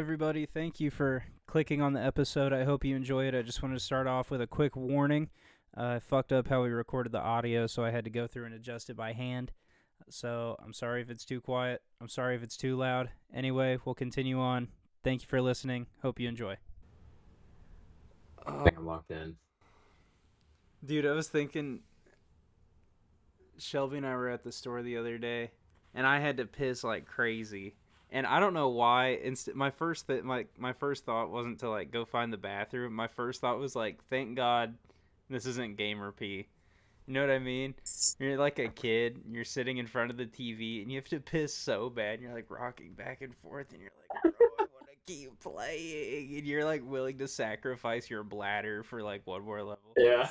Everybody, thank you for clicking on the episode. I hope you enjoy it. I just wanted to start off with a quick warning. I fucked up how we recorded the audio, so I had to go through and adjust it by hand. So I'm sorry if it's too quiet. I'm sorry if it's too loud. Anyway, we'll continue on. Thank you for listening. Hope you enjoy. I think I'm locked in. Dude, I was thinking, Shelby and I were at the store the other day, and I had to piss like crazy. And I don't know why. My first thought wasn't to like go find the bathroom. My first thought was like, thank God, this isn't gamer pee. You know what I mean? You're like a kid. You're sitting in front of the TV, and you have to piss so bad. And you're like rocking back and forth, and you're like, bro, I want to keep playing. And you're like willing to sacrifice your bladder for like one more level. Yeah.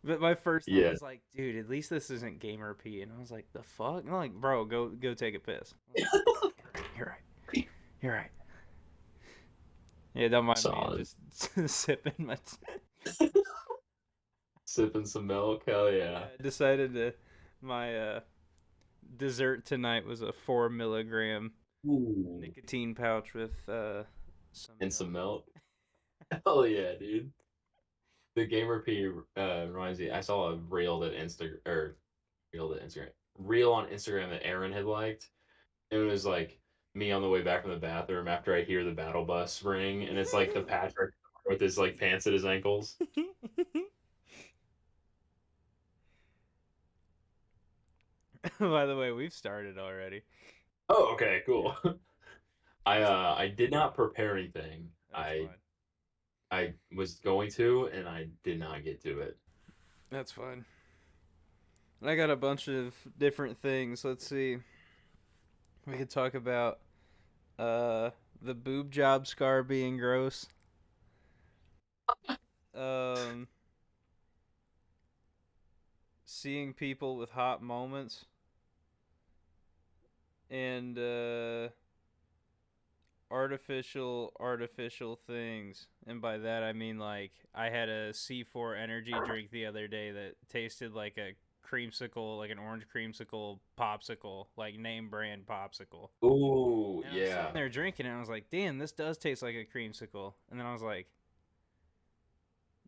But my first thought Yeah. was like, dude, at least this isn't gamer pee. And I was like, the fuck? And I'm like, bro, go take a piss. Like, you're right. You're right. Yeah, don't mind me. I'm Solid. just sipping my. Sipping some milk. Hell Yeah, yeah. I decided to. My dessert tonight was a 4 milligram Ooh. nicotine pouch with some And milk. some milk. Hell yeah, dude. The gamer P reminds me. I saw a reel on Instagram that Aaron had liked. It was like me on the way back from the bathroom after I hear the battle bus ring, and it's like the Patrick with his like pants at his ankles. By the way, we've started already. Oh, okay, Yeah, cool. I did not prepare anything. that's I fine. I was going to, and I did not get to it. That's fine. I got a bunch of different things. Let's see. We could talk about uh the boob job scar being gross. Um Seeing people with hot moments and artificial things. And by that I mean like I had a C4 energy drink the other day that tasted like a creamsicle, like an orange creamsicle popsicle, like name brand popsicle. Ooh, And I was sitting yeah, there drinking it and I was like, "Damn, this does taste like a creamsicle." And then I was like,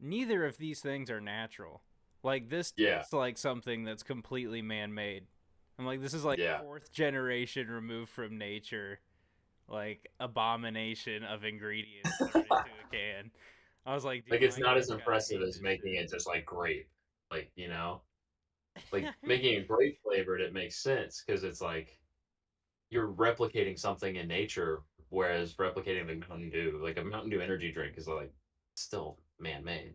"Neither of these things are natural. Like this yeah, tastes like something that's completely man-made." I'm like, "This is like yeah. fourth generation removed from nature, like abomination of ingredients thrown into a can." I was like, Like "Dude, it's my not as kid's gotta impressive hate as this making shit." it just like grape. Like, like making it grape flavored, it makes sense because it's like you're replicating something in nature, whereas replicating the Mountain Dew, like a Mountain Dew energy drink, is like still man made.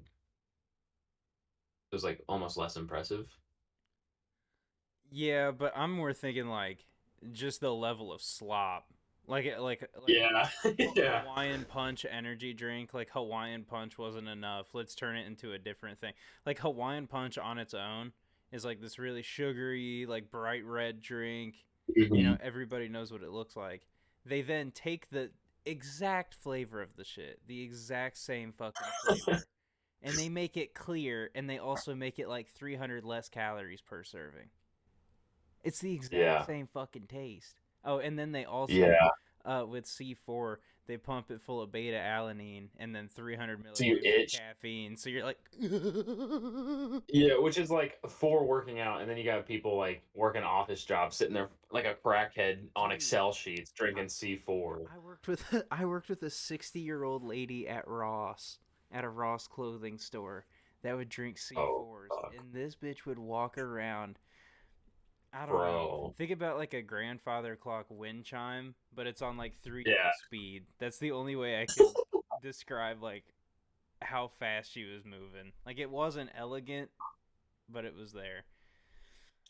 It was like almost less impressive. Yeah, but I'm more thinking like just the level of slop. Like Yeah, yeah. Hawaiian Punch energy drink. Like Hawaiian Punch wasn't enough. Let's turn it into a different thing. Like Hawaiian Punch on its own is like this really sugary, like bright red drink. You know, Hmm. everybody knows what it looks like. They then take the exact flavor of the shit, the exact same fucking flavor, and they make it clear, and they also make it like 300 less calories per serving. It's the exact Yeah, same fucking taste. Oh, and then they also, yeah. with C4, they pump it full of beta alanine and then 300 So you milligrams of itch. caffeine. So you're like, Yeah, which is like for working out, and then you got people like working office jobs, sitting there like a crackhead on dude. Excel sheets, I, drinking C4. I worked with I worked with a 60-year-old lady at Ross, at a Ross clothing store that would drink Oh, C4s, fuck, and this bitch would walk around. I don't know. bro. Think about like a grandfather clock wind chime, but it's on like Yeah, 3x speed. That's the only way I could describe like how fast she was moving. Like it wasn't elegant, but it was there.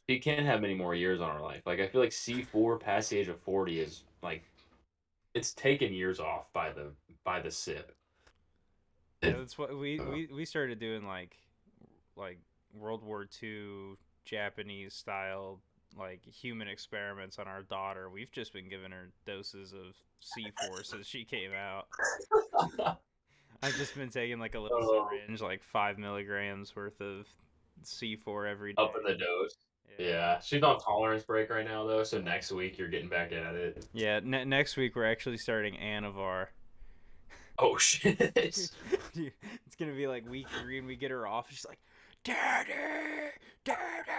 she can't have many more years on her life. Like I feel like C4 past the age of 40 is like it's taken years off by the sip. Yeah, It, that's what uh, we started doing like World War II Japanese style like human experiments on our daughter. We've just been giving her doses of C4 since she came out. I've just been taking like a little oh, syringe, like 5 milligrams worth of C4 every up in day. the dose. Yeah, she's on tolerance break right now though, so next week you're getting back at it. Yeah, next week we're actually starting Anavar. Oh shit. Dude, it's gonna be like week 3, and we get her off. She's like, "Daddy, Daddy,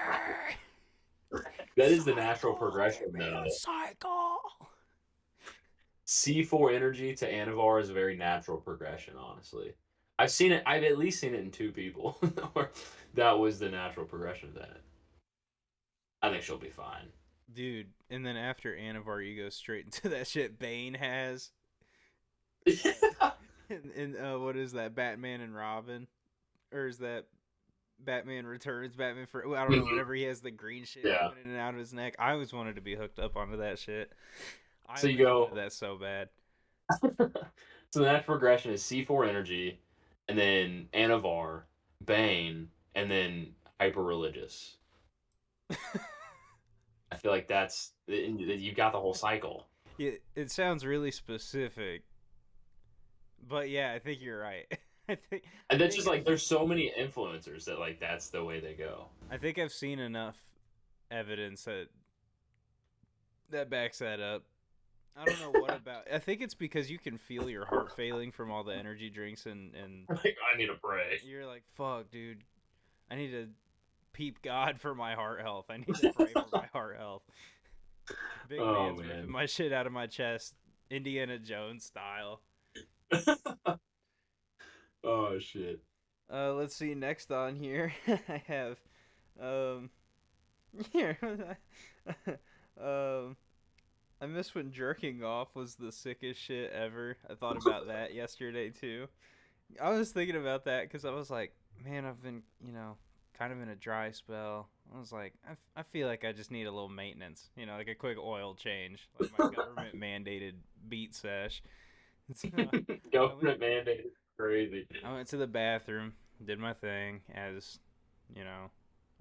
That is the natural cycle, progression give me a though. cycle." C4 energy to Anavar is a very natural progression, honestly. I've seen it. I've at least seen it in 2 people where that was the natural progression then. I think she'll be fine. Dude, and then after Anavar, you go straight into that shit Bane has. What is that? Batman and Robin, or is that Batman Returns? Batman for I don't know. Mhm. Whenever he has the green shit Yeah. coming in and out of his neck, I always wanted to be hooked up onto that shit. I So you always wanted go. that so bad. So the natural progression is C4 energy, and then Anavar, Bane, and then hyper religious. I feel like that's you got the whole cycle. It sounds really specific, but yeah, I think you're right. I think And I that's think just like there's so many influencers that like that's the way they go. I think I've seen enough evidence that backs that up. I don't know what about. I think it's because you can feel your heart failing from all the energy drinks, and Like I need to pray. you're like, "Fuck, dude, I need to peep God for my heart health. I need to pray for my heart health." Big Oh man's ripping man. my shit out of my chest, Indiana Jones style. Oh shit. Let's see. Next on here, I have um here. um, I miss when jerking off was the sickest shit ever. I thought about that yesterday too. I was thinking about that because I was like, man, I've been, kind of in a dry spell. I was like, I feel like I just need a little maintenance, like a quick oil change, like my government mandated beat sesh. So I went, Government mandate is crazy. I went to the bathroom, did my thing as, you know,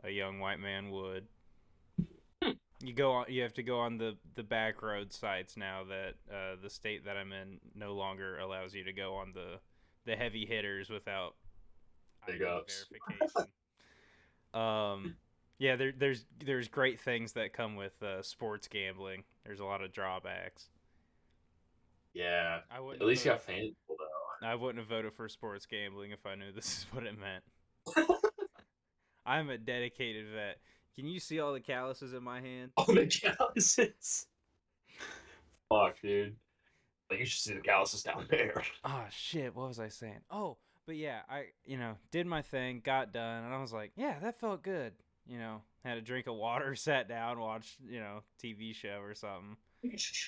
a young white man would. You have to go on the back road sites now that the state that I'm in no longer allows you to go on the heavy hitters without Big ID ups. verification. Yeah, there's great things that come with sports gambling. There's a lot of drawbacks. Yeah. I At wouldn't have least you voted. got FanDuel though. I wouldn't have voted for sports gambling if I knew this is what it meant. I'm a dedicated vet. Can you see all the calluses in my hand? Oh the calluses. Fuck, dude. Like you should see the calluses down there. Oh shit, what was I saying? Oh, but yeah, I did my thing, got done, and I was like, yeah, that felt good. Had a drink of water, sat down, watched TV show or something,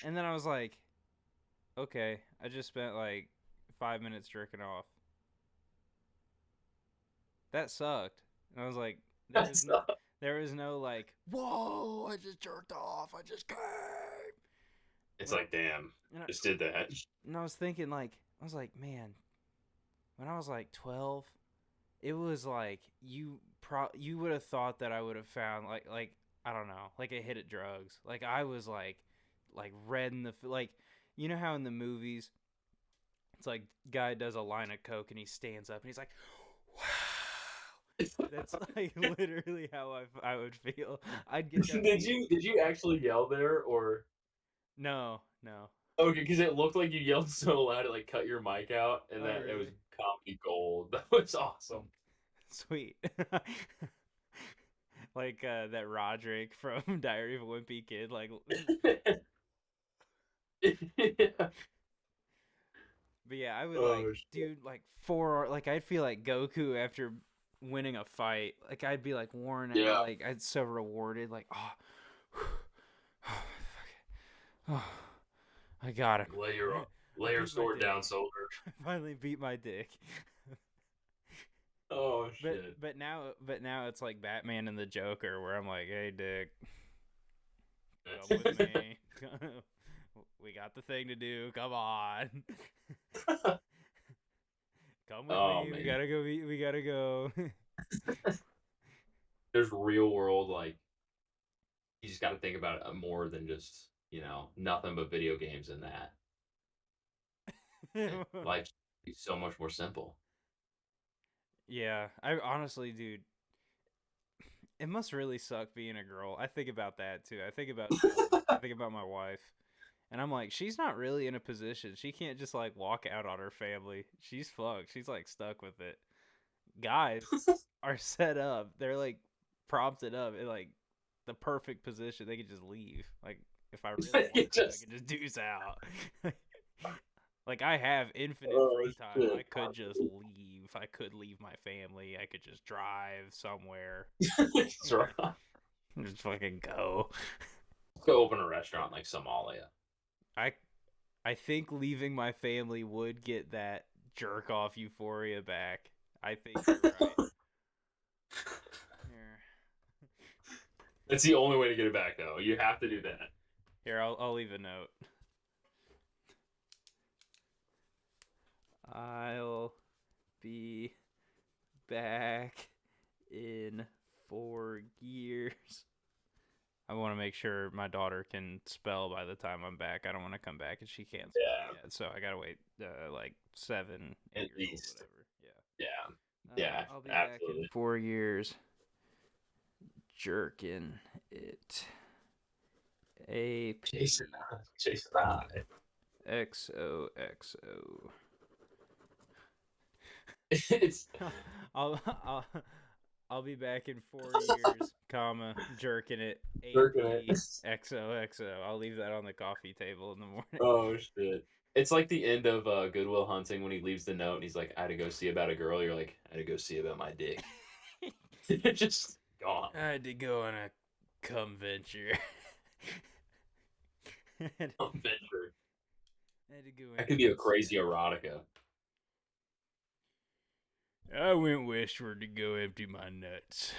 and then I was like, okay, I just spent like 5 minutes jerking off. That sucked. And I was like, That's there was no like, whoa, I just jerked off, I just came. it's When I, like damn. and I, Just did that. and I was thinking like, I was like, man, when I was like 12, it was like you would have thought that I would have found like I don't know, like a hit at drugs. Like I was like red in the like how in the movies it's like guy does a line of coke and he stands up and he's like, wow. That's like literally how I would feel. I'd get done beat. Did you actually yell there or No, no. okay? Because it looked like you yelled so loud it like cut your mic out, and Oh that it was really? comedy gold. That was awesome. Sweet. Like that Roderick from Diary of a Wimpy Kid. Like, Yeah. but yeah, I would like, Oh shit. dude, like like I'd feel like Goku after winning a fight. Like I'd be like worn out. Yeah. Like I'd so rewarded. Like, oh, oh, I got him. I Lay your beat my sword dick. down, soldier. I finally beat my dick. Oh But shit. now it's like Batman and the Joker, where I'm like, hey, Dick, come with me. We got the thing to do. Come on. Come with Oh me. We man. gotta go. We gotta go. There's real world like you just got to think about it more than just nothing but video games and that. Life's so much more simple. Yeah, I honestly, dude, It must really suck being a girl. I think about that too. I think about Shelby. I think about my wife. And I'm like, she's not really in a position. She can't just like walk out on her family. She's fucked. She's like stuck with it. Guys are set up. They're like prompted up in like the perfect position. They could just leave. Like if I really You wanted to, I just could just deuce out. Like I have infinite oh free time. shit. I could just leave. I could leave my family. I could just drive somewhere. That's right. Just fucking go. Go open a restaurant like Somalia. I I think leaving my family would get that jerk off euphoria back. I think you're right. Here, It's the only way to get it back, though. You have to do that. I'll leave a note. I'll be back in 4 years. I want to make sure my daughter can spell by the time I'm back. I don't want to come back and she can't spell Yeah, yet, so I gotta wait like 7, 8 at years least. old, whatever. Yeah, Yeah. yeah, I'll be back in absolutely. 4 years. Jerking it. A P Jason, Jason, I. XOXO. It's I'll I'll I'll be back in 4 years, comma, jerking it. working it. APXOXO. I'll leave that on the coffee table in the morning. Oh shit. It's like the end of Good Will Hunting when he leaves the note and he's like, I had to go see about a girl. You're like, I had to go see about my dick. It's just gone. I had to go on a cum venture. I had Adventure. to go That could be a crazy erotica. I went westward to go empty my nuts.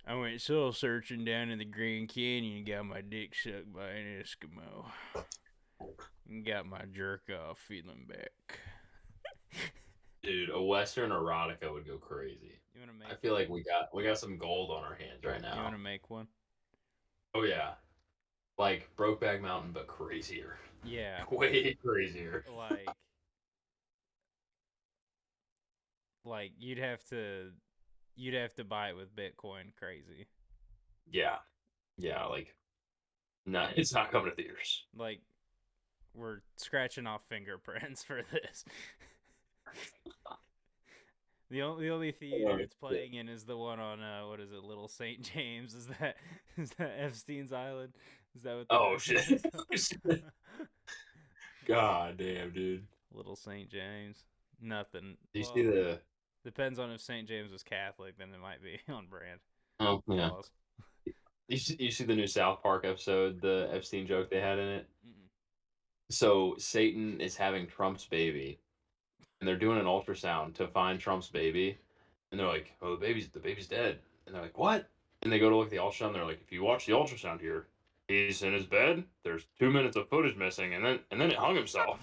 I went soul searching down in the Grand Canyon and got my dick sucked by an Eskimo. And got my jerk off feeling back. Dude, a Western erotica would go crazy. You wanna I make feel like we got some gold on our hands right you now. wanna make one? Oh yeah. Like Brokeback Mountain, but crazier. Yeah. Way crazier. Like you'd have to buy it with Bitcoin crazy. Yeah. Yeah, like no, it's not coming to theaters. Like we're scratching off fingerprints for this. The only theater it's playing in is the one on what is it, Little St. James? Is that Epstein's Island? Is that what that Oh is? shit. God damn, dude. Little St. James. Nothing. Do you see Well, the depends on if St. James was Catholic, then it might be on brand. oh yeah. Pause. You see the new South Park episode, the Epstein joke they had in it? Mm-mm. So Satan is having Trump's baby, and they're doing an ultrasound to find Trump's baby, and they're like, "Oh, the baby's dead," and they're like, "What?" And they go to look at the ultrasound. And they're like, "If you watch the ultrasound here, he's in his bed. There's 2 minutes of footage missing, and then it hung himself."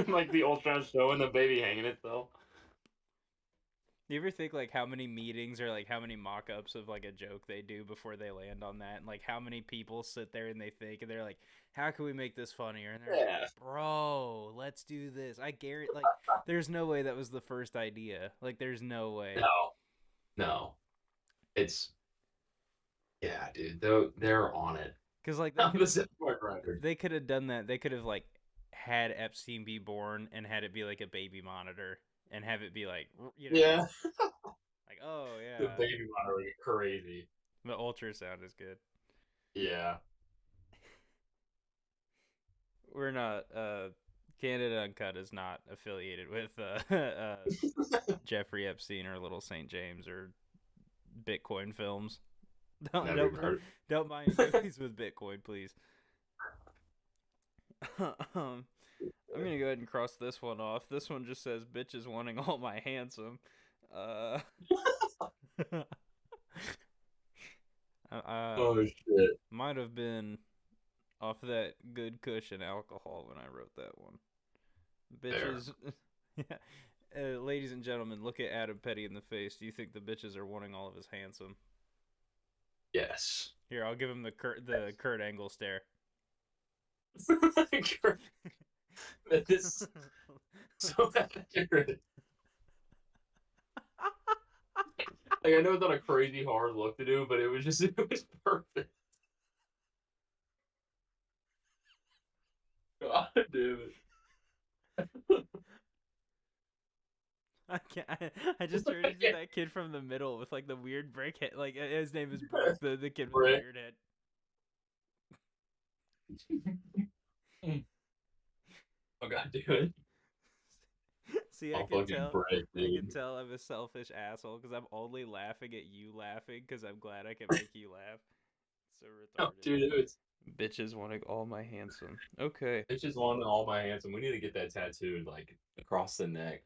Like the ultrasound showing the baby hanging itself. You ever think like how many meetings or like how many mock-ups of like a joke they do before they land on that, and like how many people sit there and they think and they're like, how can we make this funnier? And they're Yeah. like, bro, let's do this. I guarantee, like, there's no way that was the first idea. Like, there's no way. No, no, it's yeah, dude. They're on it. Because like On the South Park record. they could have done that. They could have like had Epstein be born and had it be like a baby monitor and have it be like, Yeah. like, oh The yeah, baby monitor would get crazy. the ultrasound is good. Yeah. We're not. Candid Uncut is not affiliated with Jeffrey Epstein or Little St. James or Bitcoin films. Don't Never don't, even heard. don't buy any movies with Bitcoin, please. I'm gonna go ahead and cross this one off. This one just says bitches wanting all my handsome. Uh, Oh shit. might have been off that good cushion alcohol when I wrote that one. Bitches. Ladies and gentlemen, look at Adam Petty in the face. Do you think the bitches are wanting all of his handsome? Yes. Here, I'll give him the Kurt Angle stare. That is so accurate. Like I know it's not a crazy hard look to do, but it was just it was perfect. God damn it. I can't. I just turned into that kid from the middle with like the weird brick head. Like his name is Brick, the kid with the Brick. weird head. Oh god, dude. See, I'll fucking brick, I can dude. tell I'm a selfish asshole because I'm only laughing at you laughing because I'm glad I can make you laugh. So Oh, retarded. dude, it was Bitches wanting all my handsome. Okay. it's just one all my handsome. We need to get that tattooed like across the neck.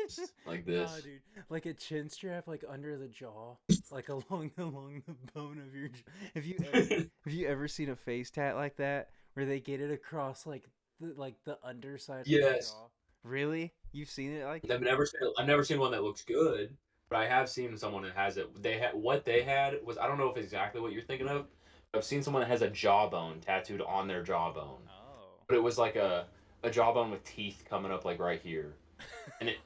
Just like Nah, this. dude, like a chin strap, like under the jaw, like along the bone of your. Have you ever seen a face tat like that where they get it across like the underside of the Yes. jaw? Really? You've seen it like that? I've never seen one that looks good, but I have seen someone that has it. They had what they had was I don't know if it's exactly what you're thinking of. But I've seen someone that has a jawbone tattooed on their jawbone, Oh. but it was like a jawbone with teeth coming up like right here, and it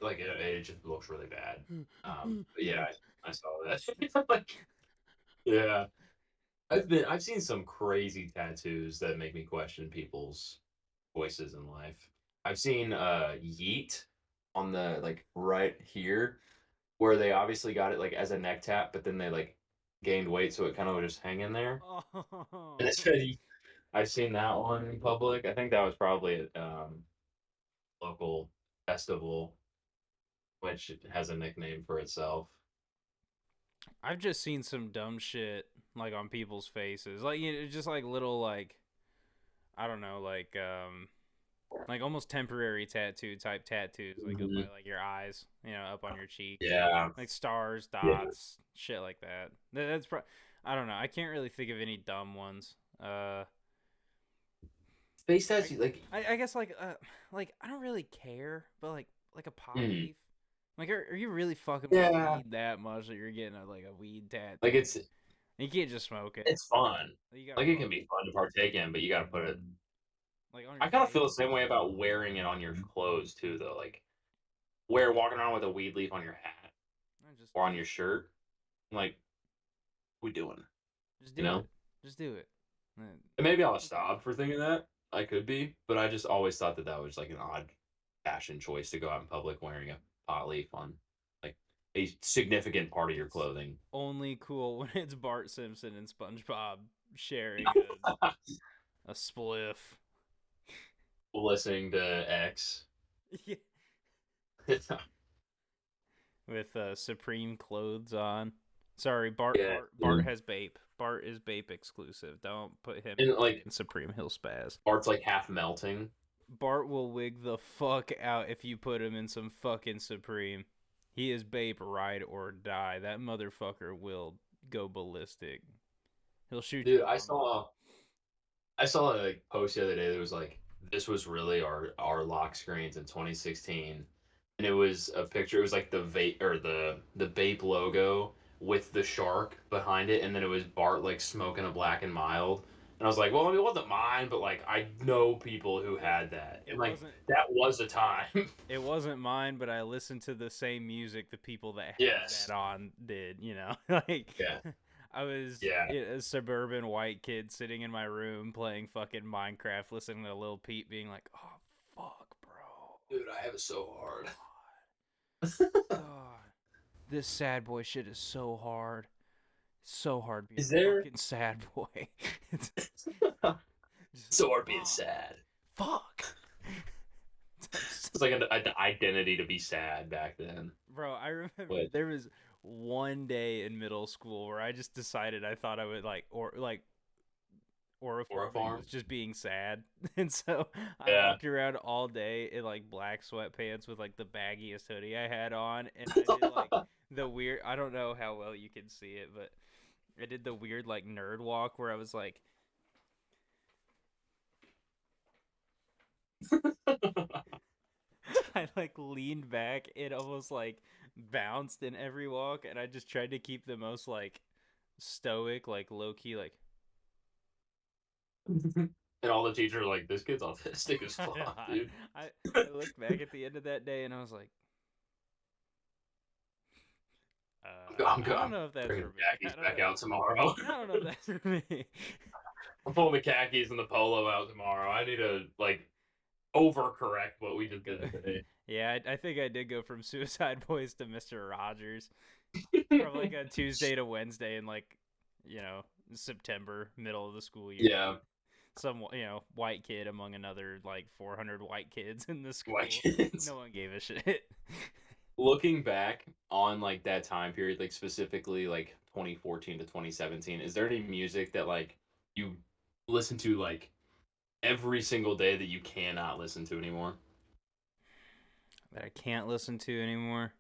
just looks really bad. But yeah, I saw that. Like, yeah, I've seen some crazy tattoos that make me question people's choices in life. I've seen Yeet on the like right here where they obviously got it like as a neck tap, but then they like gained weight so it kind of would just hang in there. And Oh. it's I've seen that one in public. I think that was probably at local festival, which has a nickname for itself. I've just seen some dumb shit like on people's faces, like just like little like I don't know, like almost temporary tattoo type tattoos, like up by Mhm. like your eyes, up on your cheeks, Yeah, like stars, yeah. dots, shit like that. That's I don't know. I can't really think of any dumb ones. Face I, tattoo, like, I guess like I don't really care, but like a pot mm, leaf. Like, are you really fucking with yeah, weed that much that you're getting like a weed like tattoo? You can't just smoke it. it's fun. You gotta Like it can fuck be fun to partake in, but you got to put it. like on your I kind of face. feel the same way about wearing it on your clothes too, though. Like wear walking around with a weed leaf on your hat I just or on your shirt. Like, we doing? just You do know? it. Just do it. And maybe I'll Who cares? stop for thinking that. I could be, but I just always thought that that was like an odd fashion choice to go out in public wearing a pot leaf on like a significant part of your It's clothing. only cool when it's Bart Simpson and SpongeBob sharing a spliff. Listening to X. Yeah. With Supreme clothes on. Sorry, Yeah, Bart has Bape. Bart is Bape exclusive. Don't put him and in like fucking Supreme. He'll spaz. Bart's like half melting. Bart will wig the fuck out if you put him in some fucking Supreme. He is Bape ride or die. That motherfucker will go ballistic. He'll shoot Dude, your mama. I saw a like, post the other day that was like, this was really our lock screens in 2016, and it was a picture. It was like the vape or the Bape logo with the shark behind it, and then it was Bart like smoking a Black and Mild. And I was like, well, I mean, it wasn't mine, but like I know people who It had that, it and like wasn't that was a time. it wasn't mine, but I listened to the same music the people that had Yes. that on did, Like Yeah. I was Yeah. a suburban white kid sitting in my room playing fucking Minecraft, listening to Lil Peep being like, "Oh fuck, bro. Dude, I have it so hard. God. This sad boy shit is so hard. It's so hard being Is a there fucking sad boy. It's just so hard being fuck. sad? Fuck. It's like an identity to be sad back then. Bro, I remember But there was one day in middle school where I just decided I thought I would or a oroforming farm. was just being sad. And so I Yeah. walked around all day in like black sweatpants with like the baggiest hoodie I had on, and I did like the weird, I don't know how well you can see it, but I did the weird like nerd walk where I was like I like leaned back and almost like bounced in every walk, and I just tried to keep the most like stoic, like low key, like And all the teachers are like, this kid's autistic as fuck, I, dude. I looked back at the end of that day and I was like, I don't know if that's Bringing for the me. khakis back out tomorrow. I don't know if that's for me. I'm pulling the khakis and the polo out tomorrow. I need to like overcorrect what we just did today. Yeah, I think I did go from Suicide Boys to Mister Rogers from like a Tuesday to Wednesday in like, you know, September, middle of the school year. Yeah, Some, white kid among another like 400 white kids in the white school. kids. No one gave a shit. Looking back on like that time period, like specifically like 2014 to 2017, is there any music that like you listen to like every single day that you cannot listen to anymore? That I can't listen to anymore.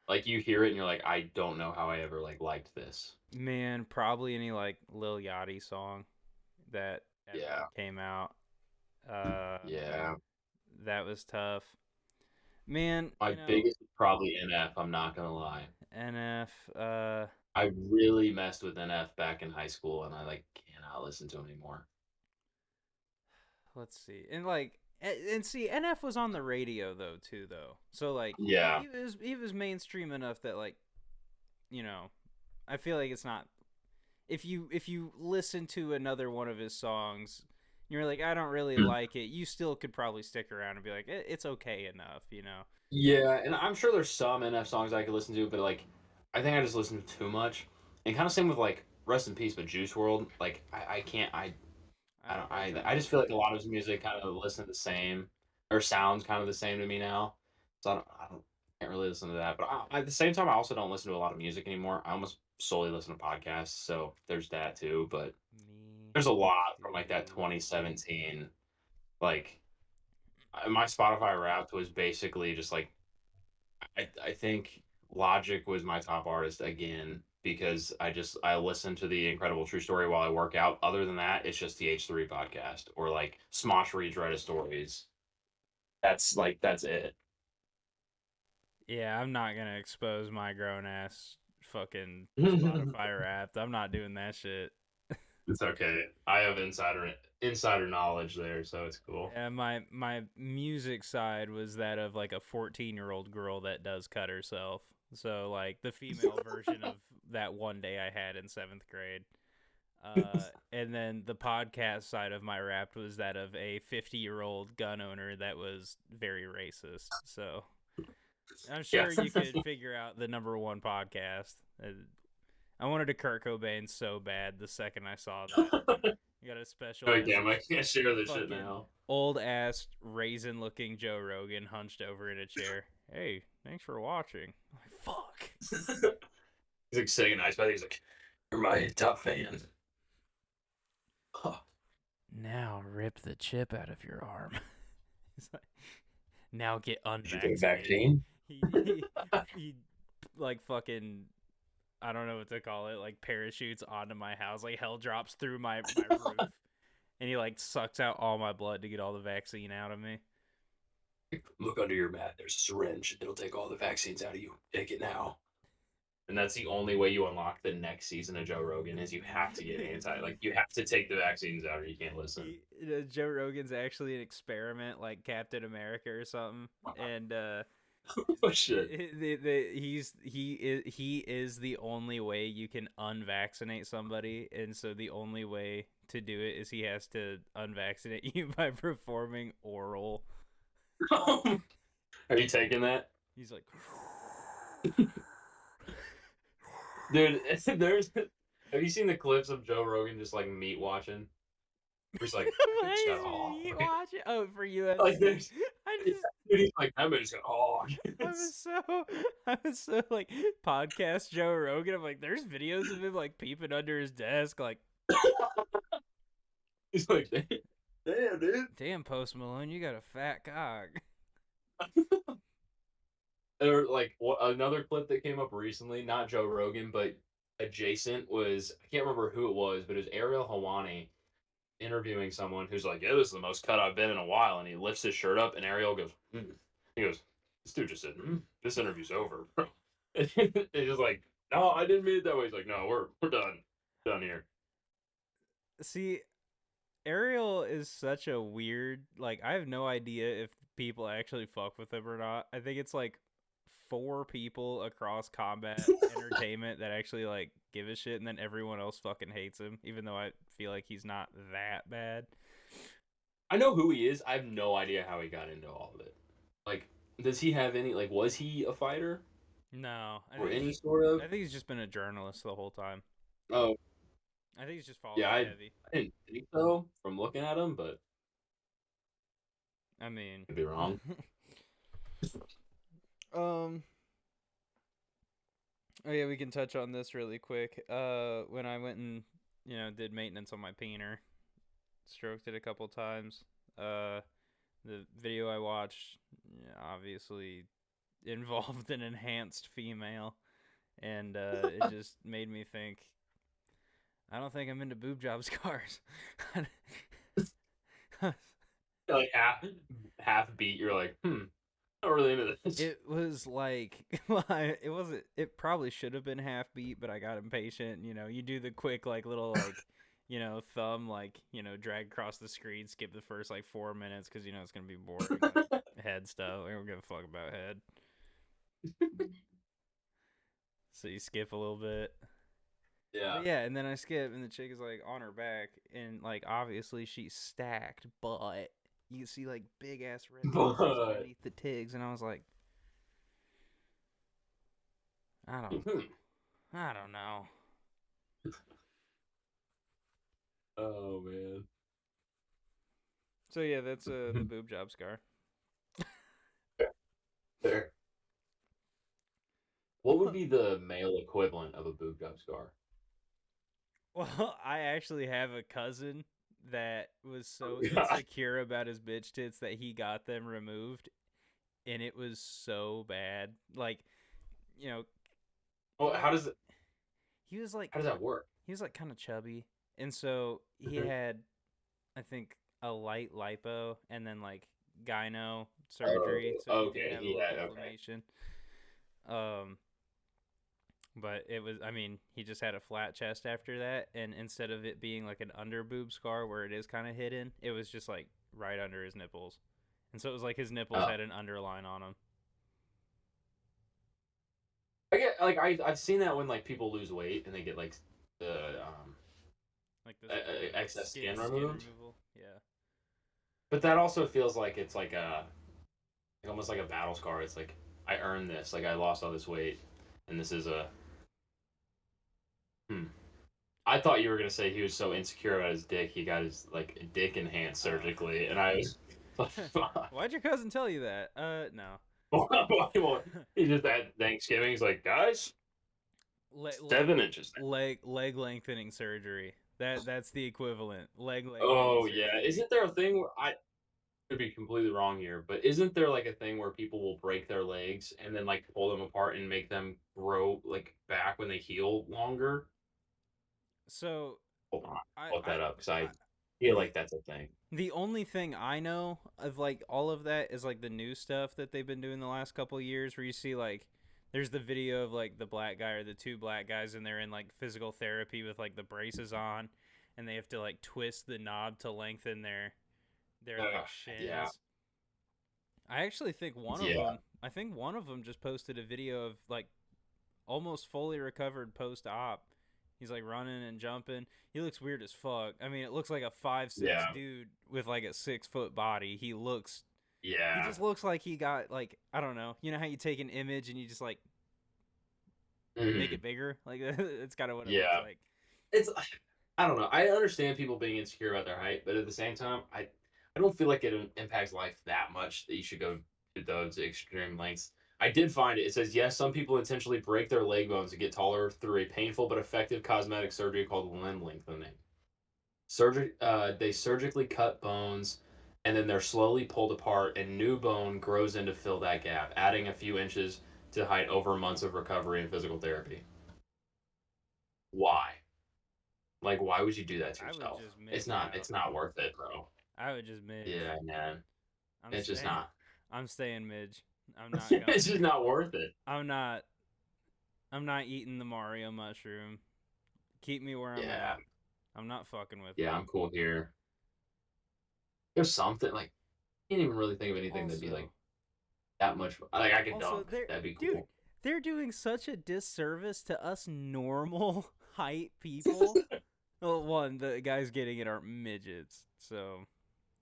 Like you hear it and you're like, I don't know how I ever like liked this. Man, probably any like Lil Yachty song that ever Yeah, came out. Uh, yeah. that was tough. Man, My biggest is probably NF. I'm not gonna lie. NF. I really messed with NF back in high school, and I like cannot listen to him anymore. Let's see, and see, NF was on the radio though too, though. So like, Yeah. he was mainstream enough that like, you know, I feel like it's not. If you listen to another one of his songs, you're like, I don't really like it. You still could probably stick around and be like, it's okay enough, you know. Yeah, and I'm sure there's some NF songs I could listen to, but like, I think I just listen to too much. And kind of same with like Rest in Peace, but Juice World. Like, I can't. I don't. heard that I just feel movie. like a lot of his music kind of listen the same, or sounds kind of the same to me now. So I don't can't really listen to that. But at the same time, I also don't listen to a lot of music anymore. I almost solely listen to podcasts. So there's that too. But Me there's a lot from like that too. 2017. Like my Spotify Wrapped was basically just like I think Logic was my top artist again because I listen to the Incredible True Story while I work out. Other than that, it's just the H3 podcast or like Smosh Reads Reddit stories. That's it. Yeah, I'm not gonna expose my grown ass fucking It's Spotify Wrapped. I'm not doing that shit. okay. I have insider knowledge there, so it's cool. Yeah, my music side was that of like a 14-year-old girl that does cut herself. So like the female version of that one day I had in 7th grade. And then the podcast side of my rap was that of a 50-year-old gun owner that was very racist. So I'm Yeah. sure you could figure out the number one podcast. I wanted a Kurt Cobain so bad the second I saw that. You got a special Like, damn, I message. can't share this shit Fucking now. old ass raisin looking Joe Rogan hunched over in a chair. Hey, thanks for watching. I'm like, fuck. He's like saying nice, but he's like, "You're my top fan." Huh. Now rip the chip out of your arm. He's like, now get Did you get a unvaccinated. vaccine? He like fucking, I don't know what to call it, like parachutes onto my house, like hell drops through my roof, and he like sucks out all my blood to get all the vaccine out of me. Look under your mat. There's a syringe. It'll take all the vaccines out of you. Take it now. And that's the only way you unlock the next season of Joe Rogan is you have to get like you have to take the vaccines out or you can't listen. Joe Rogan's actually an experiment, like Captain America or something, and Oh shit. he is the only way you can unvaccinate somebody, and so the only way to do it is he has to unvaccinate you by performing oral. Are you taking that? He's like, Dude, there's have you seen the clips of Joe Rogan just like meat watching? Where he's like, that bitch got why is he hog. watching? Oh, for UFC. Like there's I yeah, just dude, he's like, that bitch got hog. I was so I was so like podcast Joe Rogan. I'm like, there's videos of him like peeping under his desk, like, He's like, damn, dude. damn, Post Malone, you got a fat cock. Or like another clip that came up recently, not Joe Rogan, but adjacent was I can't remember who it was, but it was Ariel Hawani interviewing someone who's like, "Yeah, this is the most cut I've been in a while," and he lifts his shirt up, and Ariel goes, he goes, "This dude just said, this interview's over." And it's just like, "No, I didn't mean it that way." He's like, "No, we're done here." See, Ariel is such a weird. Like, I have no idea if people actually fuck with him or not. I think it's like 4 people across combat entertainment that actually like give a shit, and then everyone else fucking hates him, even though I feel like he's not that bad. I know who he is. I have no idea how he got into all of it. Like, does he have any? Like, was he a fighter No, or any sort of? I think he's just been a journalist the whole time. Oh, I think he's just yeah. followed I heavy. didn't think so from looking at him, but I mean, could be wrong. um, oh yeah, we can touch on this really quick. When I went and did maintenance on my peener, stroked it a couple times. The video I watched obviously involved an enhanced female, and it just made me think. I don't think I'm into boob job scars. Like half beat, you're like, not really into this. It was like, well, it wasn't. It probably should have been half beat, but I got impatient. You do the quick like little like, thumb like drag across the screen, skip the first like 4 minutes because it's gonna be boring. Like head stuff. We don't give a fuck about head. So you skip a little bit. Yeah. But yeah, and then I skip, and the chick is like on her back, and like obviously she's stacked, but you can see like big ass red blisters But underneath the tigs, and I was like, I don't, hmm. I don't know. Oh man. So yeah, that's the boob job scar. There. What would be the male equivalent of a boob job scar? Well, I actually have a cousin that was Oh so god. insecure about his bitch tits that he got them removed, and it was so bad. Like, you know, Oh, he he was like how does that work? kind of chubby, and so he Mhm. had, I think, a light lipo and then like gyno Oh, surgery, so he did okay. have a He little had okay. inflammation. Um, but it was, I mean, he just had a flat chest after that, and instead of it being like an under boob scar where it is kind of hidden, it was just like right under his nipples, and so it was like his nipples Oh, had an underline on them. I get like I've seen that when like people lose weight and they get like the Like the excess skin skin removed. removal. Yeah. But that also feels like it's like a like almost like a battle scar. It's like I earned this. Like I lost all this weight, and this is a. Hmm. I thought you were gonna say he was so insecure about his dick, he got his like dick enhanced Oh. surgically, and I was like, "Fuck." Why'd your cousin tell you that? No. He just at Thanksgiving, he's like, guys, Le- leg 7 inches now. leg lengthening surgery. That's the equivalent. Leg lengthening Oh yeah, surgery. isn't there a thing where I could be completely wrong here, but isn't there like a thing where people will break their legs and then like pull them apart and make them grow like back when they heal longer? So Hold on, I look I, that up because I I feel the like that's a thing. the only thing I know of like all of that is like the new stuff that they've been doing the last couple of years, where you see like there's the video of like the black guy or the two black guys, and they're in like physical therapy with like the braces on, and they have to like twist the knob to lengthen their like Yeah, shins. I actually think one of yeah, them. I think one of them just posted a video of like almost fully recovered post op. He's like running and jumping. He looks weird as fuck. I mean, it looks like a 5'6" yeah, dude with like a 6 foot body. He yeah. just looks like he got like, I don't know. You know how you take an image and you just like make Mhm. it bigger? Like it's kind of what it looks Yeah. like. It's I don't know. I understand people being insecure about their height, but at the same time, I don't feel like it impacts life that much that you should go to those extreme lengths. I did find it. It says yes, some people intentionally break their leg bones to get taller through a painful but effective cosmetic surgery called limb lengthening. They surgically cut bones, and then they're slowly pulled apart, and new bone grows in to fill that gap, adding a few inches to height over months of recovery and physical therapy. Why? Like, why would you do that to I would yourself? just It's midge not. out. It's not worth it, bro. I would just midge. Yeah, man. I'm It's just staying. not. I'm staying midge. I'm not It's going. just not worth it. I'm not. I'm not eating the Mario mushroom. Keep me where I'm Yeah, at. I'm not fucking with yeah. it. I'm cool here. There's something like I can't even really think of anything that'd be Also, like. that much. Like I could Also, dunk. they're That'd be dude, cool. they're doing such a disservice to us normal height people. Well, one, the guys getting it aren't midgets, so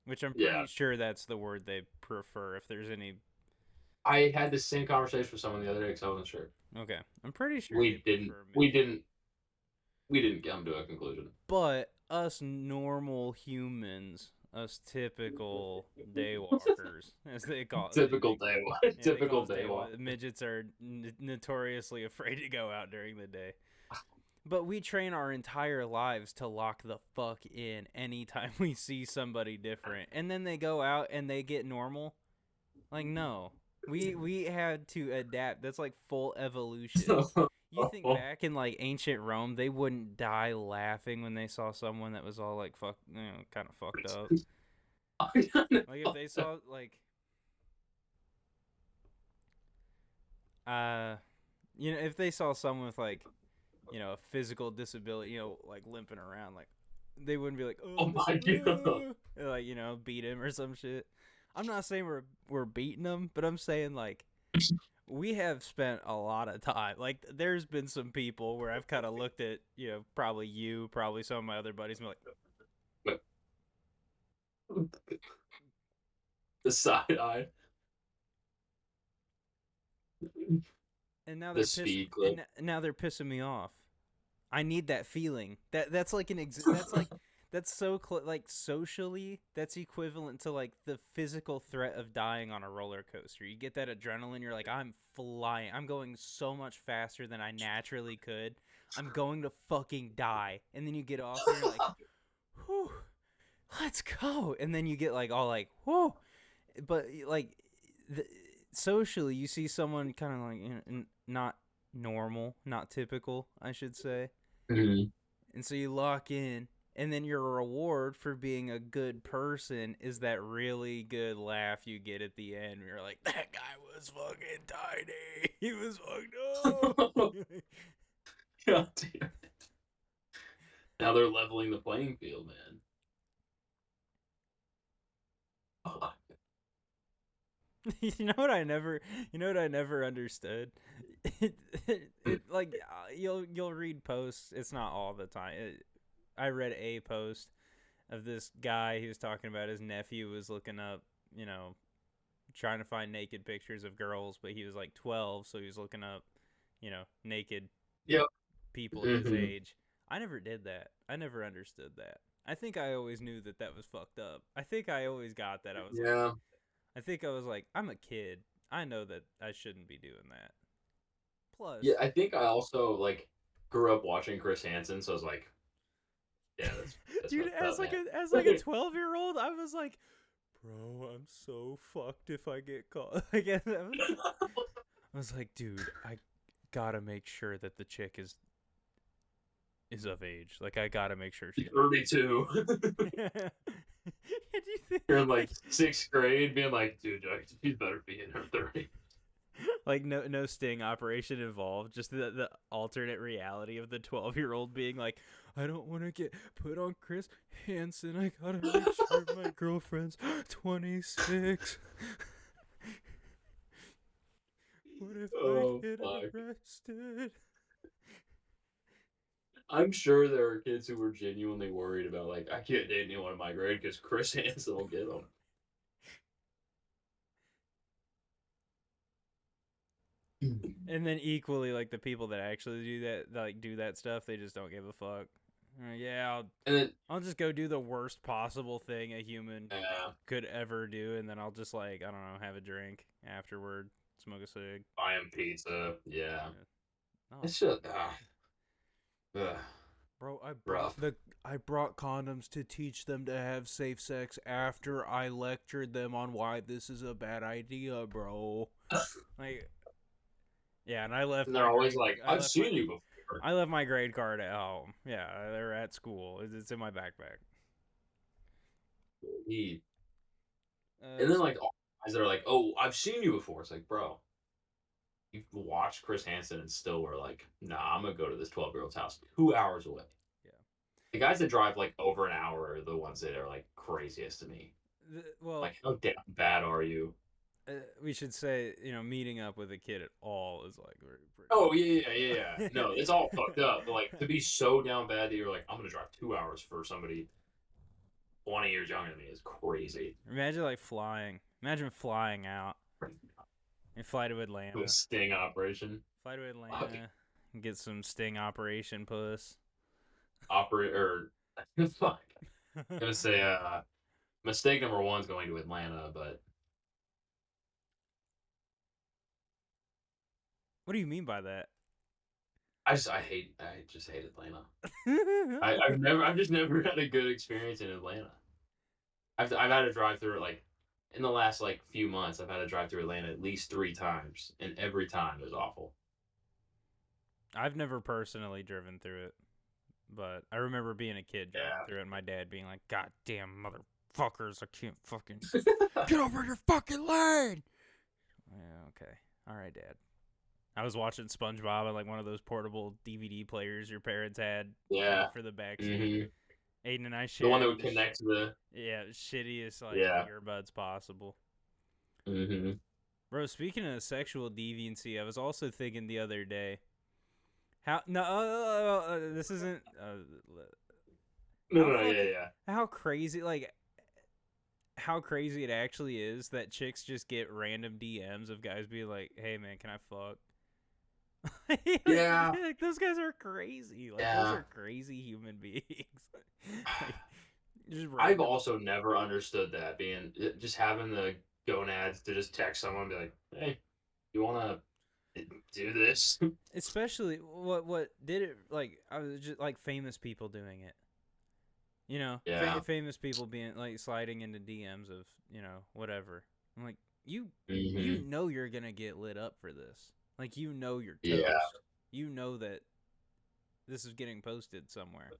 which I'm pretty Yeah. sure that's the word they prefer. If there's any, I had the same conversation with someone the other day because I wasn't sure. okay, I'm pretty sure they We didn't. prefer We midget. didn't. We didn't come to a conclusion. But us normal humans, us typical daywalkers, as they call Typical day. yeah, they call Typical us day walk. daywalkers. Midgets are notoriously afraid to go out during the day. But we train our entire lives to lock the fuck in anytime we see somebody different. And then they go out and they get normal. Like, no. We had to adapt. That's like full evolution. You think back in like ancient Rome, they wouldn't die laughing when they saw someone that was all like fuck, kind of fucked up. Like if they saw like uh if they saw someone with like, a physical disability, like limping around, like they wouldn't be like, Oh oh, my god. like beat him or some shit. I'm not saying we're beating them, but I'm saying like we have spent a lot of time. Like there's been some people where I've kind of looked at, probably you, probably some of my other buddies, and be like, The side eye. and now The they're pissing, speed clip. and now they're pissing me off. I need that feeling. That's like that's like that's like socially that's equivalent to like the physical threat of dying on a roller coaster. You get that adrenaline, you're like, I'm flying. I'm going so much faster than I naturally could. I'm going to fucking die. And then you get off and you're like, "Whew, let's go." And then you get like all like, "Whoa." But like the, socially you see someone kind of like, not normal, not typical, I should say, Mhm. and so you lock in, and then your reward for being a good person is that really good laugh you get at the end. You're like, that guy was fucking tiny. He was fucked up. God damn. Now they're leveling the playing field, man. Oh, you know what I never understood. Like you'll read posts. It's not all the time. I read a post of this guy. He was talking about his nephew was looking up, trying to find naked pictures of girls, but he was like 12, so he was looking up, naked yep. people his Hmm. age. I never did that. I never understood that. I think I always knew that that was fucked up. I think I always got that. Yeah. I think I was like, I'm a kid. I know that I shouldn't be doing that. Yeah, Plus, I think I also like grew up watching Chris Hansen, so I was like, yeah, that's dude, messed up, man. as like a 12-year-old, I was like, bro, I'm so fucked if I get caught. Like, I was like, dude, I gotta make sure that the chick is of age. Like, I gotta make sure she's of 32. age. Yeah. Do you think, You're in like like, sixth grade, being like, dude, she's better be in her 30s. like no sting operation involved? Just the alternate reality of the 12-year-old being like, I don't want to get put on Chris Hansen. I gotta make sure my girlfriend's 26. What if I Oh get fuck. arrested? I'm sure there are kids who were genuinely worried about like I can't date anyone in my grade because Chris Hansen will get them. And then equally, like the people that actually do that stuff, they just don't give a fuck. Yeah, And then I'll just go do the worst possible thing a human uh, could ever do, and then I'll just like, I don't know, have a drink afterward, smoke a cig. buy him pizza. Yeah, Yeah. Oh, it's just ugh, bro, rough. I brought condoms to teach them to have safe sex after I lectured them on why this is a bad idea, bro. Like, yeah, and And they're always like, I've seen you before. I left my grade card at home. Yeah, they're at school. It's in my backpack. He, and Uh, then like all the guys that are like, oh, I've seen you before. It's like, bro, you've watched Chris Hansen and still were like, nah, I'm gonna go to this 12-year-old's house 2 hours away. yeah. The guys that drive like over an hour are the ones that are like craziest to me. Well, Like, how damn bad are you? we should say, meeting up with a kid at all is like pretty. Oh yeah. No, it's all fucked up. But like to be so down bad that you're like, I'm gonna drive 2 hours for somebody 20 years younger than me is crazy. Imagine like flying. Imagine flying out. And fly to Atlanta. A sting operation. Fly to Atlanta. And get some sting operation puss. Fuck. I'm gonna say mistake number one is going to Atlanta, but What do you mean by that? I just hate Atlanta. I've just never had a good experience in Atlanta. I've had to drive through it like in the last like few months. I've had to drive through Atlanta at least 3 times, and every time it was awful. I've never personally driven through it, but I remember being a kid driving through it and my dad being like, God damn motherfuckers, I can't fucking get over your fucking lane. Yeah, okay. All right, Dad. I was watching SpongeBob on like one of those portable DVD players your parents had for the backseat. Mm-hmm. Aiden and I shared the one that would connect to the shittiest earbuds possible. Mm-hmm. Bro, speaking of sexual deviancy, I was also thinking the other day. This isn't. How crazy, how crazy it actually is that chicks just get random DMs of guys being like, "Hey man, can I fuck?" Yeah, like, those guys are crazy. Those are crazy human beings. I've also never understood that just having the gonads to just text someone and be like, "Hey, you want to do this?" Especially what did it like? I was just like famous people doing it. Famous people being like sliding into DMs of whatever. I'm like, you know you're gonna get lit up for this. Like you're toast. Yeah. You know that this is getting posted somewhere.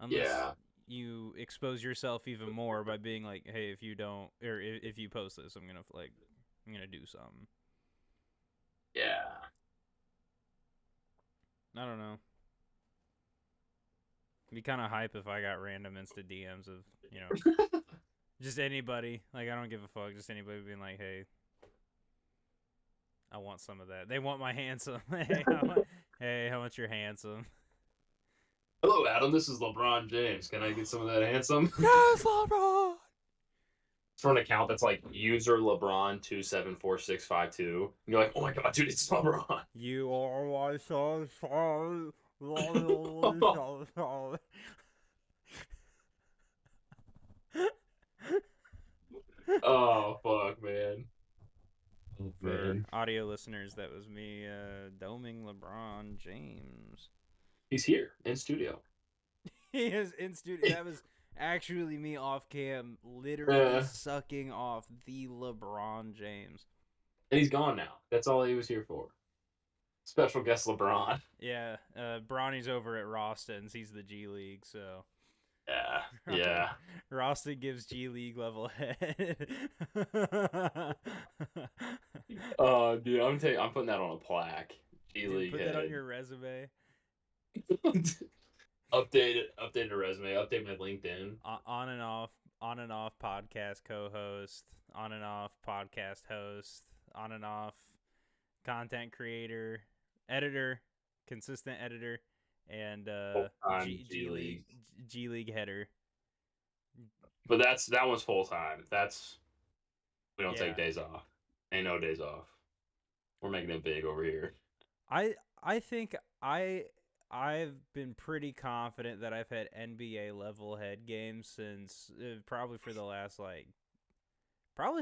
Unless you expose yourself even more by being like, hey, if you don't or if you post this, I'm gonna do something. Yeah. I don't know. It'd be kind of hype if I got random Insta DMs of, just anybody. Like, I don't give a fuck. Just anybody being like, hey, I want some of that. They want my handsome. Hey, how much you're handsome? Hello, Adam. This is LeBron James. Can I get some of that handsome? Yes, LeBron! It's for an account that's like user LeBron274652. And you're like, oh my god, dude, it's LeBron. You are my sunshine. Oh fuck, man. For audio listeners, that was me doming LeBron James. He's here in studio. He is in studio. That was actually me off cam, literally sucking off the LeBron James. And he's gone now. That's all he was here for. Special guest LeBron. Yeah, Bronny's over at Roston's. He's the G League, so. Yeah. Roston gives G League level head. Oh, dude, I'm putting that on a plaque. G League put head. that on your resume. Update a resume. Update my LinkedIn. On and off podcast co-host. On and off podcast host. On and off content creator, editor, consistent editor, and G League header. But that one's full time. We don't take days off. Ain't no days off. We're making it big over here. I think I've been pretty confident that I've had NBA level head games since probably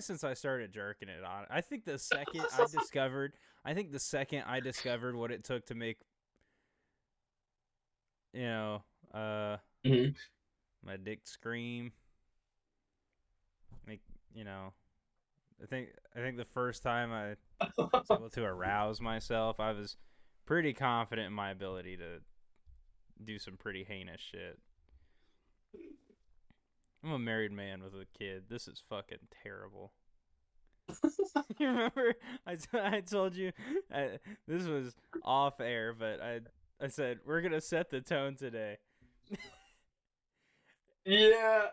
since I started jerking it on. I think the second I discovered what it took to make my dick scream. I think the first time I was able to arouse myself, I was pretty confident in my ability to do some pretty heinous shit. I'm a married man with a kid. This is fucking terrible. You remember I told you this was off air, but I said we're gonna set the tone today. Yeah.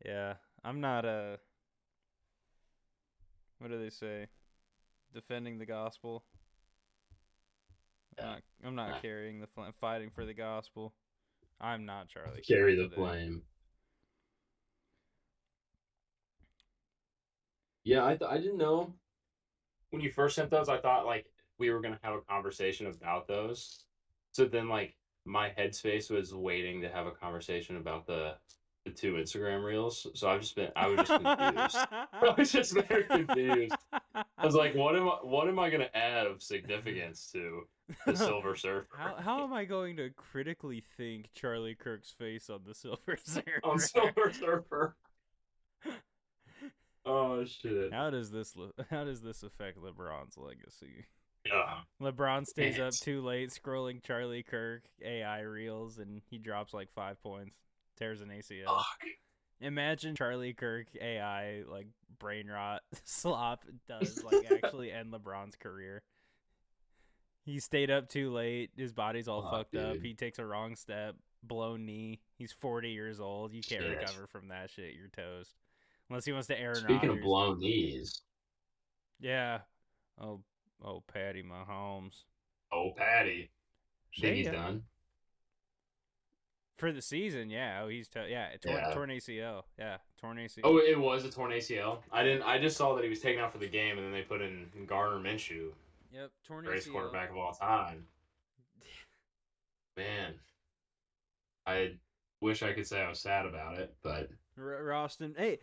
Yeah. I'm not what do they say? Defending the gospel. Yeah. I'm not I carrying the flame, fighting for the gospel. I'm not Charlie Kirk carry the today. flame. Yeah, I didn't know when you first sent those. I thought like we were gonna have a conversation about those. So then like my headspace was waiting to have a conversation about the two Instagram reels. So I was just confused. I was just very confused. I was like, what am I gonna add of significance to the Silver Surfer how am I going to critically think Charlie Kirk's face on the Silver on Surfer? Silver Surfer? Oh shit! How does this affect LeBron's legacy? Yeah, LeBron stays man. up too late scrolling Charlie Kirk AI reels and he drops like 5 points, tears an ACL. Fuck. Imagine Charlie Kirk AI like brain rot slop does like actually end LeBron's career. He stayed up too late. His body's all Fuck, fucked up. dude. He takes a wrong step, blown knee. He's 40 years old. You can't Shit. recover from that shit. You're toast. Unless he wants to Aaron Speaking of Rodgers. blown knees, Yeah. Oh, Patty Mahomes. oh Patty, think Say he's ya. done. For the season, yeah. Oh, he's Yeah. torn ACL. Yeah, torn ACL. Oh, it was a torn ACL. I didn't. I just saw that he was taken out for the game, and then they put in Garner Minshew, Yep, torn greatest ACL. quarterback of all time. Man, I wish I could say I was sad about it, but Roston, hey,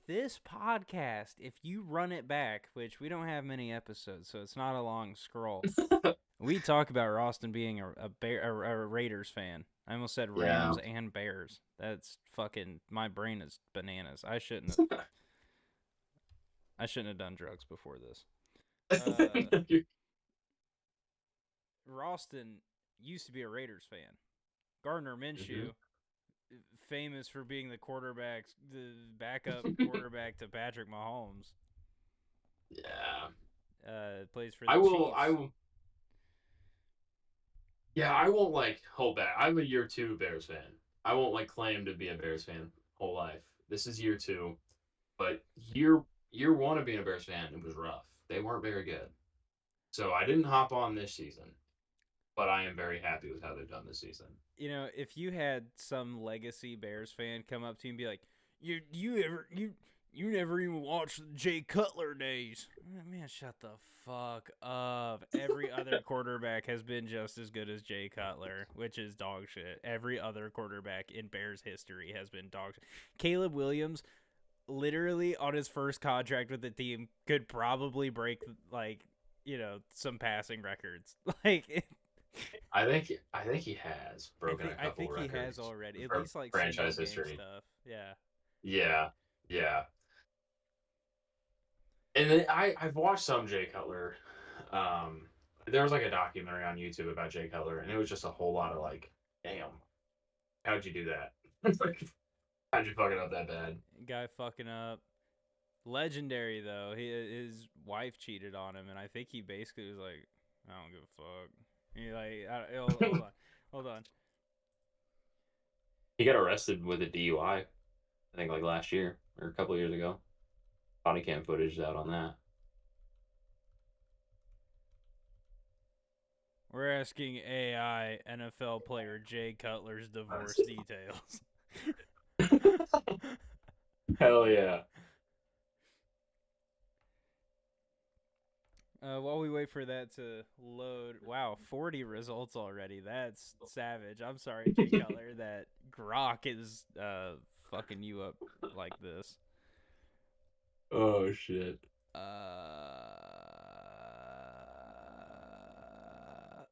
this podcast, if you run it back, which we don't have many episodes, so it's not a long scroll. We talk about Roston being a Raiders fan. I almost said yeah. Rams and Bears. That's fucking, my brain is bananas. I shouldn't have done drugs before this. Roston used to be a Raiders fan. Gardner Minshew, famous for being the backup quarterback to Patrick Mahomes. Yeah. Plays for the I will. Chiefs. I will. Yeah, I won't like hold back. I'm a year two Bears fan. I won't like claim to be a Bears fan whole life. This is year two, but year one of being a Bears fan, it was rough. They weren't very good, so I didn't hop on this season. But I am very happy with how they've done this season. You know, if you had some legacy Bears fan come up to you and be like, you never even watched the Jay Cutler days. Man, shut the fuck up. Every other quarterback has been just as good as Jay Cutler, which is dog shit. Every other quarterback in Bears history has been dog shit. Caleb Williams, literally on his first contract with the team, could probably break, like, some passing records. Like, I think he has broken a couple I think records. He has already. At for least like franchise single game history. stuff. Yeah. Yeah, yeah. And then I've watched some Jay Cutler. There was like a documentary on YouTube about Jay Cutler, and it was just a whole lot of like, damn, how'd you do that? How'd you fuck it up that bad? Guy fucking up. Legendary though. His wife cheated on him, and I think he basically was like, I don't give a fuck. He hold on. He got arrested with a DUI, I think like last year or a couple of years ago. Body cam footage is out on that. We're asking AI NFL player Jay Cutler's divorce details. Hell yeah. While we wait for that to load, wow, 40 results already. That's savage. I'm sorry, Jay Cutler, that Grok is fucking you up like this. Oh shit.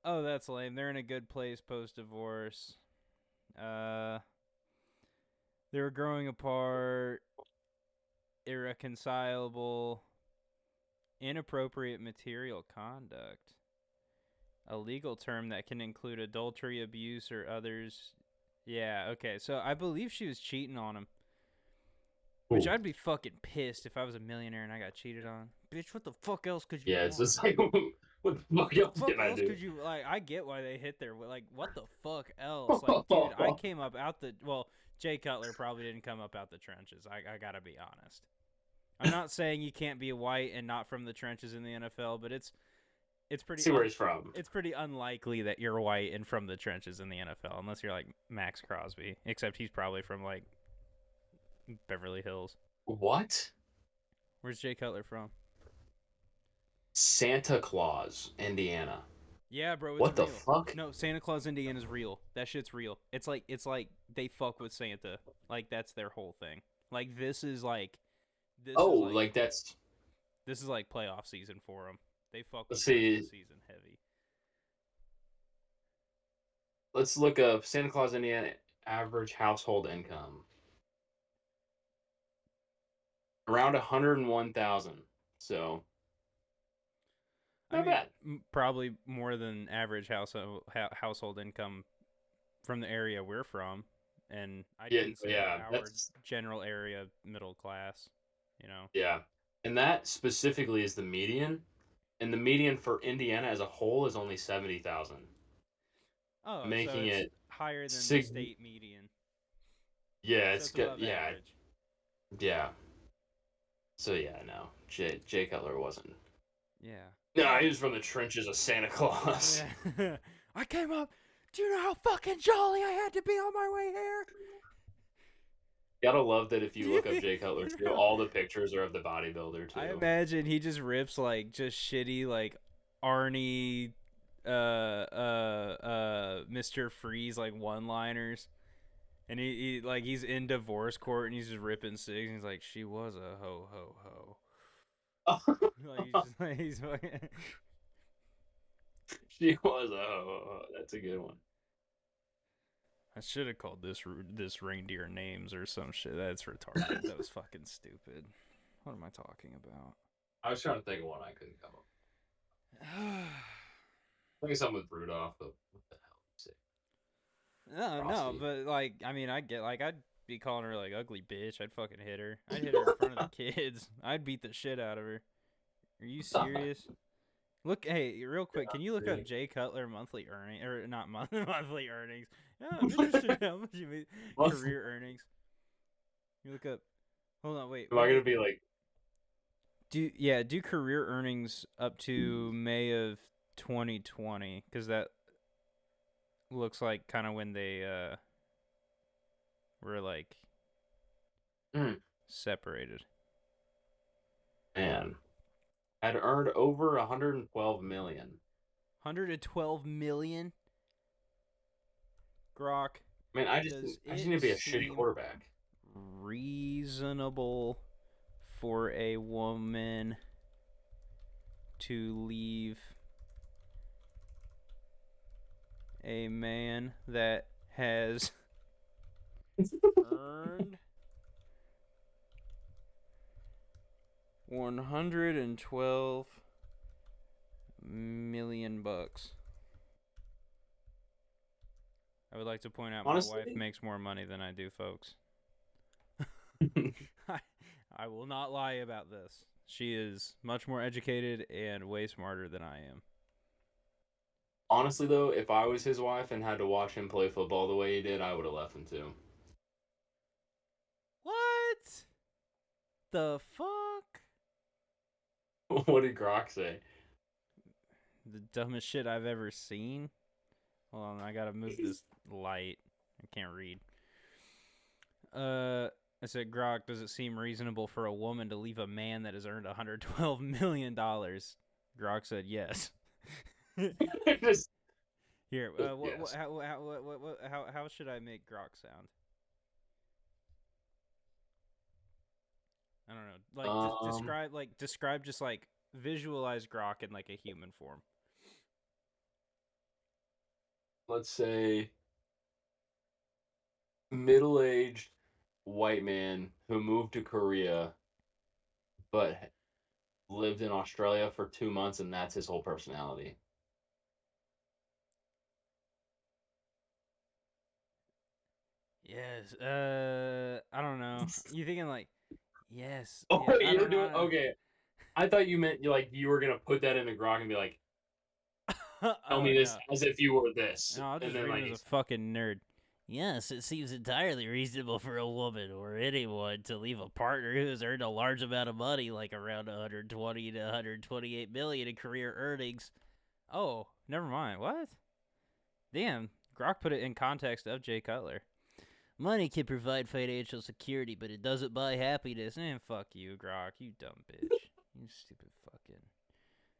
Oh, that's lame. They're in a good place post-divorce. They were growing apart, irreconcilable, inappropriate material conduct. A legal term that can include adultery, abuse, or others. Yeah, okay. So I believe she was cheating on him. Which I'd be fucking pissed if I was a millionaire and I got cheated on. Bitch, what the fuck else could you want? It's just like, What the fuck What the else fuck can I else do? could you like? I get why they hit there. Like, what the fuck else? Like, dude, I came up out the well. Jay Cutler probably didn't come up out the trenches. I gotta be honest. I'm not saying you can't be white and not from the trenches in the NFL, but it's pretty See where he's from. it's pretty unlikely that you're white and from the trenches in the NFL, unless you're like Max Crosby. Except he's probably from like Beverly Hills. What? Where's Jay Cutler from? Santa Claus, Indiana. Yeah, bro, it's What the real. fuck? No, Santa Claus Indiana's real. That shit's real. It's like they fuck with Santa. Like that's their whole thing. Like this Oh, is like like that's. this is like playoff season for them. They fuck with Let's the rest of see. the season heavy. Let's look up Santa Claus, Indiana average household income. Around 101,000. So I not mean, bad. probably more than average household income from the area we're from, and I'd Yeah, consider yeah. our That's general area middle class. You know. yeah. And that specifically is the median. And the median for Indiana as a whole is only 70,000, Oh, so making it's it higher than the sig- state median. yeah, So it's it's good. above Yeah, average. yeah. So yeah, no. Jay Cutler wasn't. Yeah. No, he was from the trenches of Santa Claus. Yeah. I came up. Do you know how fucking jolly I had to be on my way here? Gotta love that if you look up Jay Cutler too, No. all the pictures are of the bodybuilder I too. imagine he just rips like just shitty like Arnie, Mr. Freeze like one-liners, and he like he's in divorce court and he's just ripping cigs and he's like, she was a ho ho ho. Like he's just like he's fucking. She was. Oh, that's a good one. I should have called this reindeer names or some shit. That's retarded. That was fucking stupid. What am I talking about? I was trying to think of one I couldn't come up. no, I think something with Rudolph, but what the hell? Say no, Frosty. but like, I mean, I get like, I'd be calling her like ugly bitch. I'd fucking hit her. I'd hit her in front of the kids. I'd beat the shit out of her. Are you serious? Look, hey, real quick, can you look up Jay Cutler monthly earning or not monthly earnings? Yeah, I'm interested in how much you made career earnings. You look up. Hold on, wait. Am I gonna be like? Do career earnings up to May of 2020 because that looks like kind of when they were like Mm, separated. man, had earned over 112 million. 112 million. Grok, Man, I does just it need to be a shitty seem quarterback. reasonable for a woman to leave a man that has earned 112 million bucks? I would like to point out my wife Honestly, makes more money than I do, folks. I will not lie about this. She is much more educated and way smarter than I am. honestly though, if I was his wife and had to watch him play football the way he did, I would have left him too. What the fuck? What did Grok say? The dumbest shit I've ever seen. Hold on, I gotta move this light. I can't read. I said, Grok, does it seem reasonable for a woman to leave a man that has earned $112 million? Grok said, yes. Just Here, yes. how should I make Grok sound? I don't know. Like, Um, describe, just like visualize Grok in like a human form. let's say middle-aged white man who moved to Korea but lived in Australia for 2 months, and that's his whole personality. Yes. I don't know. You thinking like, yes. Oh, Yeah. I you're don't know. doing okay. I thought you meant you were gonna put that in a grok and be like, Tell Oh me this no. as if you were this, No, I'll and just then read him like as a fucking nerd. Yes, it seems entirely reasonable for a woman or anyone to leave a partner who has earned a large amount of money, like around 120 to 128 million in career earnings. Oh, never mind. What? Damn, Grok put it in context of Jay Cutler. Money can provide financial security, but it doesn't buy happiness. And fuck you, Grok, you dumb bitch. You stupid fucking.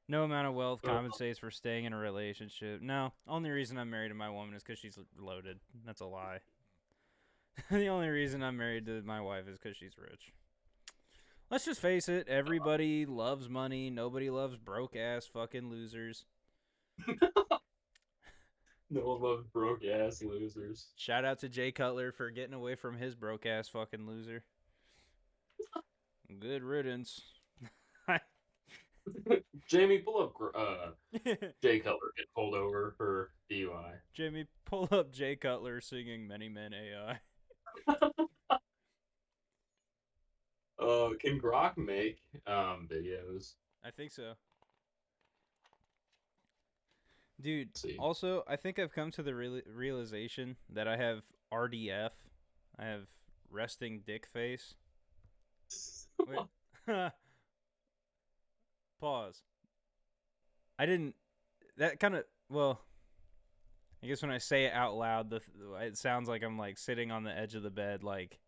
No amount of wealth compensates for staying in a relationship. No, only reason I'm married to my woman is because she's loaded. That's a lie. The only reason I'm married to my wife is because she's rich. Let's just face it, everybody loves money. Nobody loves broke ass fucking losers. no one loves broke ass losers. Shout out to Jay Cutler for getting away from his broke ass fucking loser. Good riddance. Jamie, pull up Jay Cutler get pulled over for DUI. Jimmy, pull up Jay Cutler singing Many Men AI. Can Grok make videos? I think so. Dude, Let's see. also, I think I've come to the realization that I have RDF. I have resting dick face. Wait. Pause. I didn't. That kind of. Well, I guess when I say it out loud, it sounds like I'm like sitting on the edge of the bed, like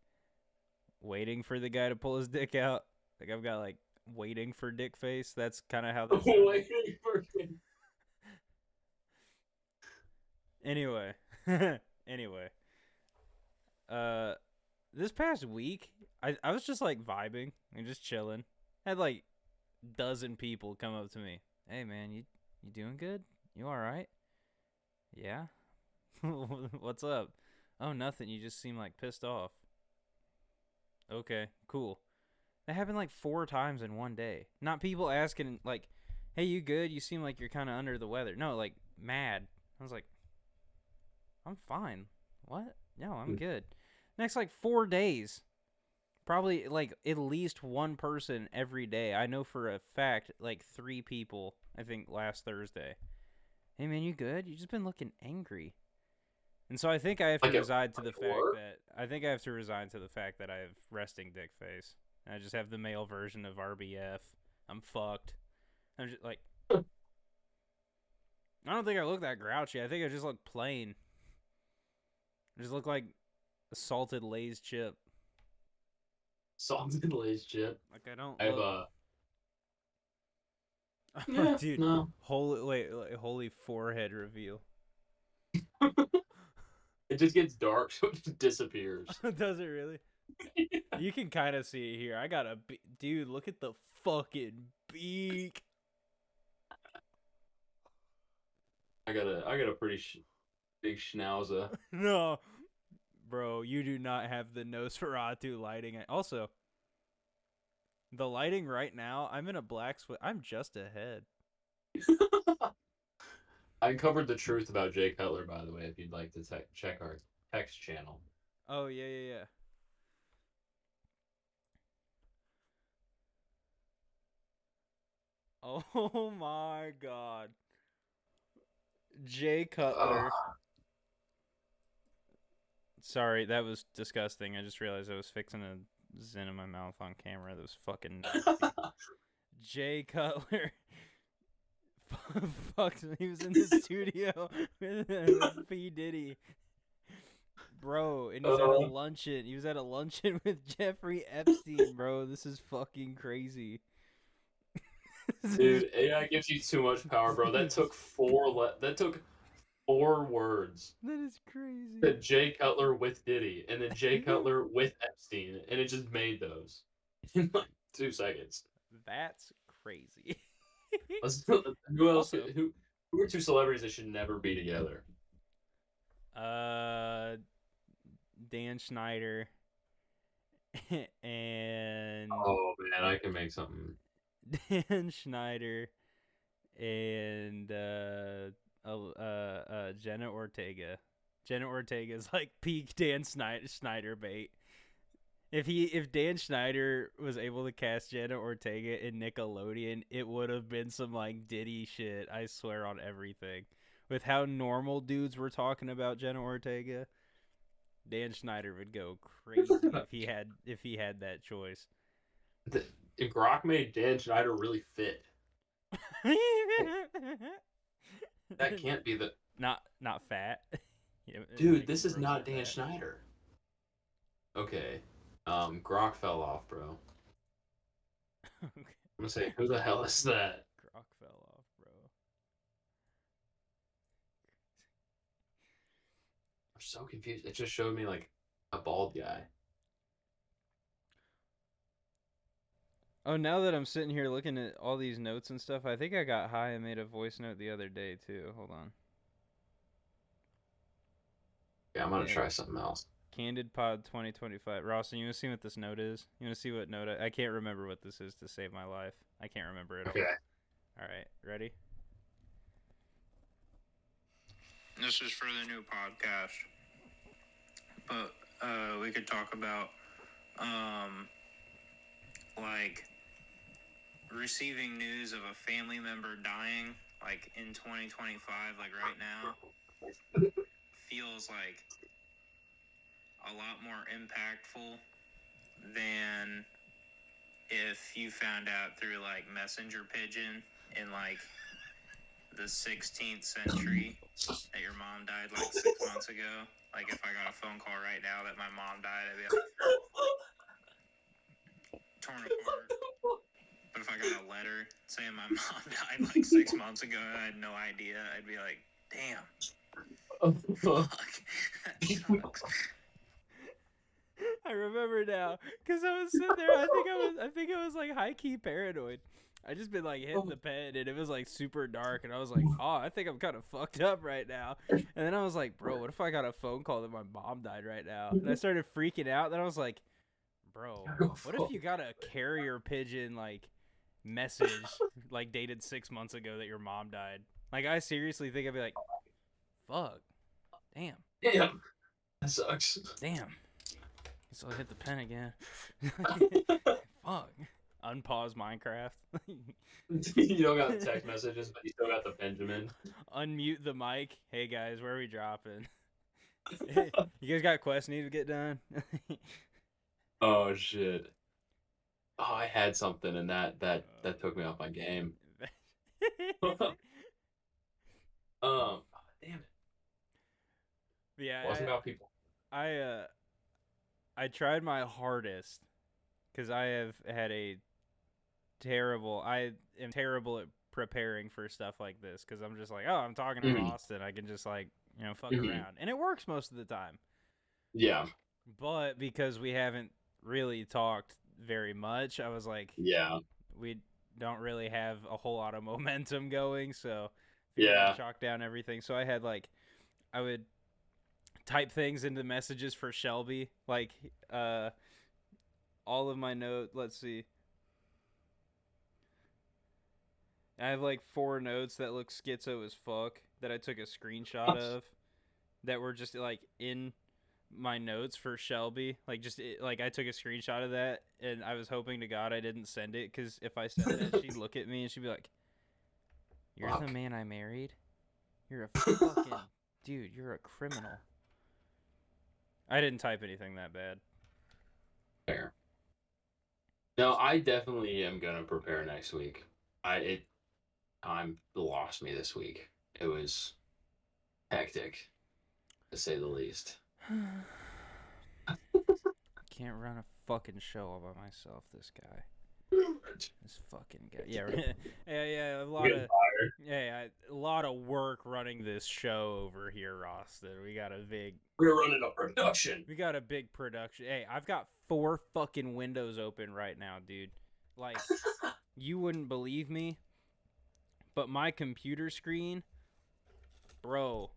waiting for the guy to pull his dick out. Like I've got like waiting for dick face. That's kind of how that sounds. Anyway, anyway, this past week, I was just like vibing and just chilling. Had like dozen people come up to me. Hey man, you doing good? You all right? Yeah. What's up? Oh, nothing. You just seem like pissed off. Okay, cool. That happened like 4 times in one day. Not people asking like, "Hey, you good? You seem like you're kind of under the weather." No, like mad. I was like, "I'm fine." What? No, I'm good. Next like 4 days. Probably like at least one person every day. I know for a fact like 3 people, I think last Thursday. Hey man, you good? You just been looking angry. And so I think I have to resign to the fact that I have resting dick face. I just have the male version of RBF. I'm fucked. I'm just like I don't think I look that grouchy. I think I just look plain. I just look like a salted Lay's chip. Salted Lay's chip. Like I don't. I have look... Yeah, Dude, no. holy forehead reveal. It just gets dark, so it just disappears. Does it really? Yeah. You can kind of see it here. I got a dude. Look at the fucking beak. I got a pretty big schnauzer. No, bro, you do not have the Nosferatu lighting. Also, the lighting right now. I'm in a black sweat. I'm just ahead. I uncovered the truth about Jay Cutler, by the way, if you'd like to check our text channel. Oh yeah. Oh my god. Jay Cutler. Sorry, that was disgusting. I just realized I was fixing a Zen in my mouth on camera. That was fucking nasty. Jay Cutler. Fuck, he was in the studio with P. Diddy. Bro, and he's at a luncheon. He was at a luncheon with Jeffrey Epstein, bro. This is fucking crazy. Dude, AI gives you too much power, bro. That took 4 words. That is crazy. The Jay Cutler with Diddy, and then Jay Cutler with Epstein, and it just made those in like 2 seconds. That's crazy. Who else? Also, who are 2 celebrities that should never be together? Dan Schneider and oh man, I can make something. Dan Schneider and Jenna Ortega. Jenna Ortega is like peak Dan Schneider bait. If Dan Schneider was able to cast Jenna Ortega in Nickelodeon, it would have been some like Diddy shit. I swear on everything. With how normal dudes were talking about Jenna Ortega, Dan Schneider would go crazy if he had that choice. The, Grok made Dan Schneider really fit. That can't be the not fat. dude. Make him This is gross not and Dan fat. Schneider. Okay, Grok fell off, bro. Okay. I'm gonna say, who the hell is that? Croc fell off, bro. I'm so confused. It just showed me like a bald guy. Oh, now that I'm sitting here looking at all these notes and stuff, I think I got high and made a voice note the other day too. Hold on. Yeah, I'm gonna Yeah, try something else. Candid Pod 2025. Roston, you want to see what this note is? You want to see what note? I can't remember what this is to save my life. I can't remember it all. Okay. All right, ready? This is for the new podcast, but we could talk about like receiving news of a family member dying, like in 2025, like right now, feels like a lot more impactful than if you found out through like messenger pigeon in like the 16th century that your mom died like 6 months ago. Like if I got a phone call right now that my mom died, I'd be like torn apart. But if I got a letter saying my mom died like 6 months ago and I had no idea, I'd be like, damn. Fuck. That sucks. I remember now because I was sitting there. I think I was like high key paranoid. I just been like hitting the pen and it was like super dark and I was like, oh, I think I'm kind of fucked up right now. And then I was like, bro, what if I got a phone call that my mom died right now? And I started freaking out. Then I was like, bro, what if you got a carrier pigeon like message like dated 6 months ago that your mom died? Like I seriously think I'd be like, fuck, damn, Damn, that sucks. damn. So I hit the pen again. Fuck. Unpause Minecraft. You don't got the text messages, but you still got the Benjamin. Unmute the mic. Hey guys, where are we dropping? Hey, you guys got quests need to get done? Oh shit. Oh, I had something and that took me off my game. Damn it. Yeah, It wasn't about people. I tried my hardest because I have had a terrible. I am terrible at preparing for stuff like this because I'm just like, oh, I'm talking to Roston. I can just like fuck around, and it works most of the time. Yeah. But because we haven't really talked very much, I was like, Yeah. we don't really have a whole lot of momentum going, so figured I'd chalk down everything. So I had like, I would type things into messages for Shelby, like all of my notes. Let's see. I have like 4 notes that look schizo as fuck that I took a screenshot of that were just like in my notes for Shelby. Like just like I took a screenshot of that and I was hoping to God I didn't send it because if I sent it, she'd look at me and she'd be like, "You're the man I married? You're a fucking dude. You're a criminal." I didn't type anything that bad. Fair. No, I definitely am gonna prepare next week. Time lost me this week. It was hectic, to say the least. Can't run a fucking show all by myself. This guy. This fucking guy. Yeah, yeah. A lot of work running this show over here, Roston. We're running a production. We got a big production. Hey, I've got 4 fucking windows open right now, dude. Like, you wouldn't believe me, but my computer screen, bro,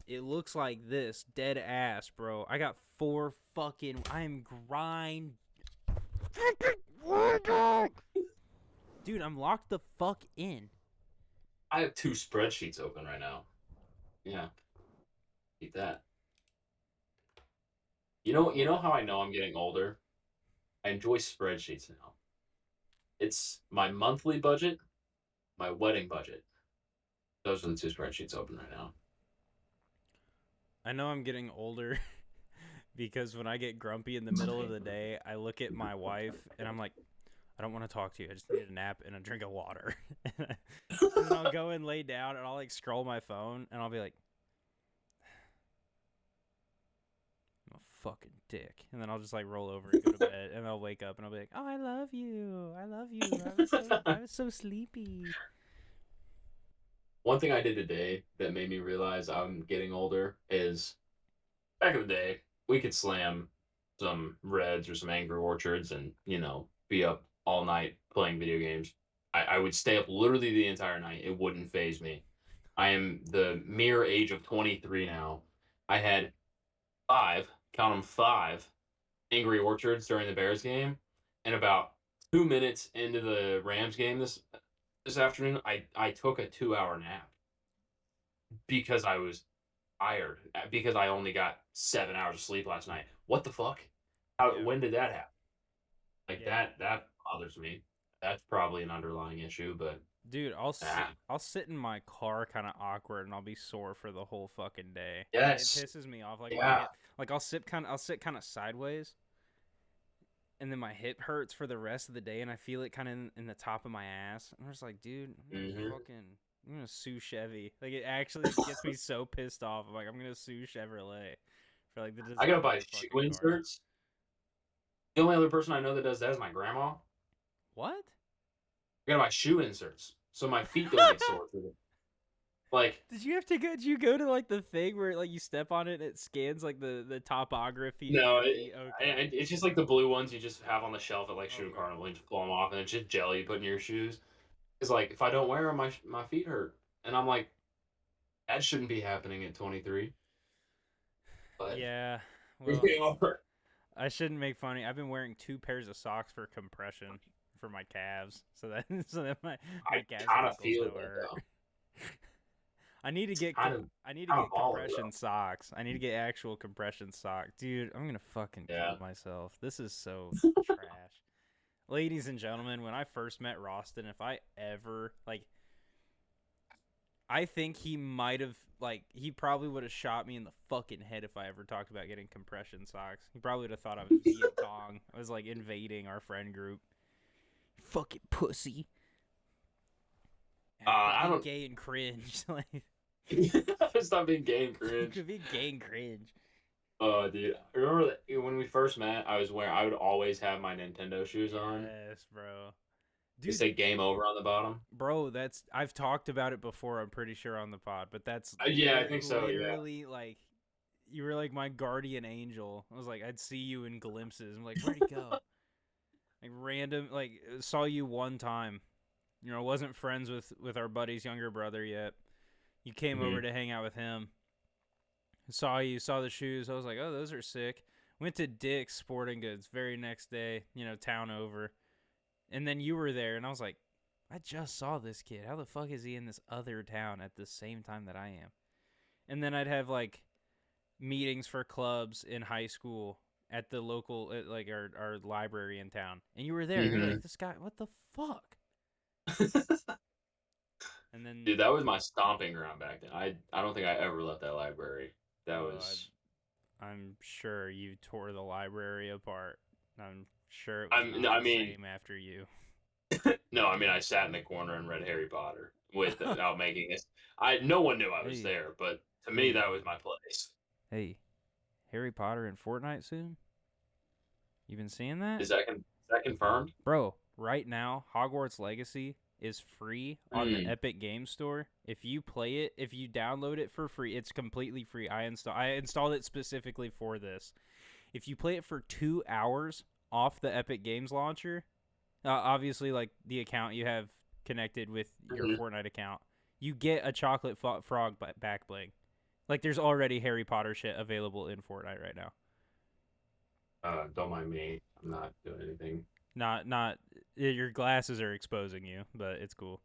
it looks like this, dead ass, bro. I got 4 fucking. I'm grind. Dude, I'm locked the fuck in. I have 2 spreadsheets open right now. Yeah. Eat that. You know how I know I'm getting older? I enjoy spreadsheets now. It's my monthly budget, my wedding budget. Those are the two spreadsheets open right now. I know I'm getting older because when I get grumpy in the middle of the day, I look at my wife and I'm like, I don't want to talk to you. I just need a nap and a drink of water. And then I'll go and lay down and I'll like scroll my phone and I'll be like, I'm a fucking dick. And then I'll just like roll over and go to bed and I'll wake up and I'll be like, oh, I love you. I love you. I was so sleepy. One thing I did today that made me realize I'm getting older is back in the day, we could slam some Reds or some Angry Orchards and, be up all night playing video games. I would stay up literally the entire night. It wouldn't phase me. I am the mere age of 23 now. I had count them five, Angry Orchards during the Bears game. And about 2 minutes into the Rams game this afternoon, I took a 2-hour nap because I was tired, because I only got 7 hours of sleep last night. What the fuck? When did that happen? Like that bothers me. That's probably an underlying issue, but dude, I'll sit in my car kind of awkward and I'll be sore for the whole fucking day. yes, It pisses me off. Like yeah. I'll sit kind of sideways, and then my hip hurts for the rest of the day, and I feel it kind of in the top of my ass. I'm just like, dude, I'm gonna sue Chevy. Like it actually gets me so pissed off. I'm like, I'm gonna sue Chevrolet for like the design. I gotta buy of the shoe fucking car. inserts. The only other person I know that does that is my grandma. What? I gotta buy shoe inserts so my feet don't get sore. Like, did you go to like the thing where like you step on it and it scans like the topography? no, of your feet? Okay. it's just like the blue ones you just have on the shelf at like Shoe Okay. Carnival. You just pull them off and it's just jelly you put in your shoes. It's like if I don't wear them, my feet hurt, and I'm like, that shouldn't be happening at 23. But Yeah. we're Well, getting over. I shouldn't make funny. I've been wearing 2 pairs of socks for compression for my calves, so that my calves Kind of muscles feel don't that hurt. though. I need to get Kind of compression socks. I need to get actual compression socks. Dude, I'm going to fucking kill myself. This is so trash. Ladies and gentlemen, when I first met Roston, if I ever I think he might have he probably would have shot me in the fucking head if I ever talked about getting compression socks. He probably would have thought I was Viet Cong. I was like invading our friend group. Fucking pussy. I don't gay and cringe. Stop being gay and cringe. Could be gay and cringe. Oh, dude! I remember that when we first met, I would always have my Nintendo shoes on. Yes, bro. Dude, say "Game Over" on the bottom. Bro, I've talked about it before. I'm pretty sure on the pod, but that's yeah, I think so. Literally, like you were like my guardian angel. I was like, I'd see you in glimpses. I'm like, where'd he go? Like random, like saw you one time. You know, wasn't friends with our buddy's younger brother yet. You came over to hang out with him. Saw the shoes. I was like, oh, those are sick. Went to Dick's Sporting Goods very next day, town over. And then you were there, and I was like, I just saw this kid. How the fuck is he in this other town at the same time that I am? And then I'd have, meetings for clubs in high school at the local, our library in town. And you were there. You're like, this guy, what the fuck? And then, dude, that was my stomping ground back then. I don't think I ever left that library. That was. I'm sure you tore the library apart. I'm sure it was the same after you. No, I mean I sat in the corner and read Harry Potter without making it. No one knew I was there, but to me that was my place. Hey, Harry Potter in Fortnite soon? You been seeing that? Is that confirmed? Bro, right now Hogwarts Legacy is free on the Epic Games Store. If you play it, if you download it for free, it's completely free. I installed it specifically for this. If you play it for 2 hours off the Epic Games launcher, obviously the account you have connected with your Fortnite account, you get a chocolate frog back bling. There's already Harry Potter shit available in Fortnite right now. Don't mind me. I'm not doing anything. Not your glasses are exposing you, but it's cool.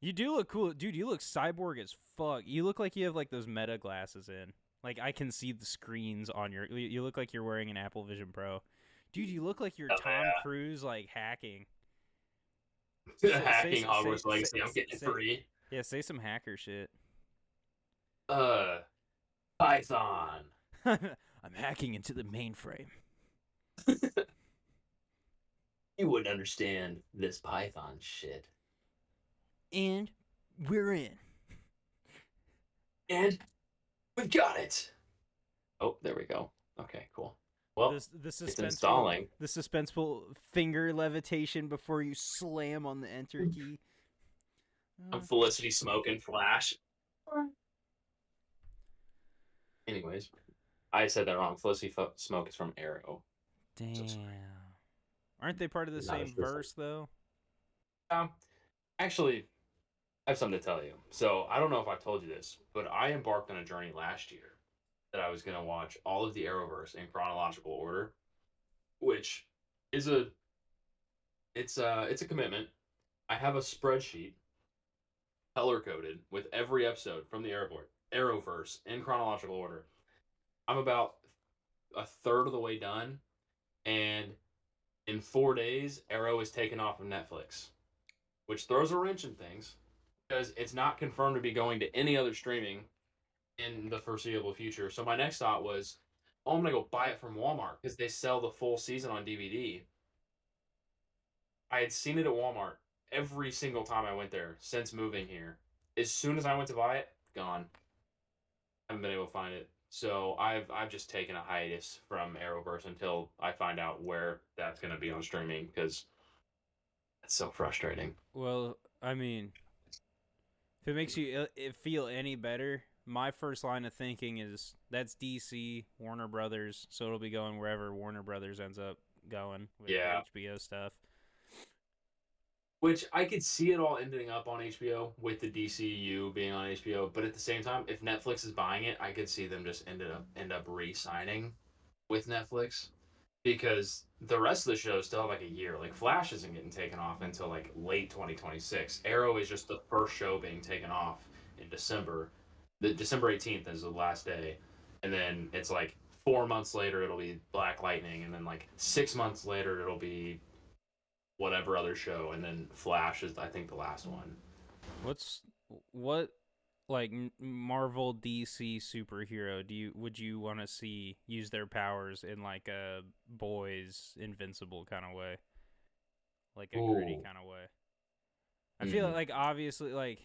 You do look cool, dude. You look cyborg as fuck. You look like you have those Meta glasses in. I can see the screens on you look like you're wearing an Apple Vision Pro. Dude, you look like you're Hell Tom Cruise, like hacking. Hacking Hogwarts Legacy. I'm getting it free. Yeah, say some hacker shit. Python. I'm hacking into the mainframe. You wouldn't understand this Python shit. And we're in. And we've got it. Oh, there we go. Okay, cool. Well, It's installing. The suspenseful finger levitation before you slam on the enter key. I'm Felicity smoking Flash. Anyways, I said that wrong. Felicity Smoke is from Arrow. Damn. Aren't they part of the same verse, though? Actually, I have something to tell you. So, I don't know if I've told you this, but I embarked on a journey last year that I was going to watch all of the Arrowverse in chronological order, which is it's a commitment. I have a spreadsheet color coded with every episode from the Arrowverse in chronological order. I'm about a third of the way done, and in 4 days, Arrow is taken off of Netflix, which throws a wrench in things because it's not confirmed to be going to any other streaming in the foreseeable future. So my next thought was, oh, I'm gonna go buy it from Walmart because they sell the full season on DVD. I had seen it at Walmart every single time I went there since moving here. As soon as I went to buy it, gone. Haven't been able to find it. So I've just taken a hiatus from Arrowverse until I find out where that's gonna be on streaming because it's so frustrating. Well, I mean, if it makes you feel any better, my first line of thinking is that's DC, Warner Brothers, so it'll be going wherever Warner Brothers ends up going with HBO stuff. Which I could see it all ending up on HBO with the DCU being on HBO, but at the same time, if Netflix is buying it, I could see them just end up re-signing with Netflix because the rest of the shows still have like a year. Like Flash isn't getting taken off until like late 2026. Arrow is just the first show being taken off in December. The December 18th is the last day, and then it's like 4 months later it'll be Black Lightning, and then like 6 months later it'll be whatever other show, and then Flash is I think the last one. What like Marvel DC superhero would you want to see use their powers in like a boys Invincible kind of way, like a gritty kind of way? I feel like obviously like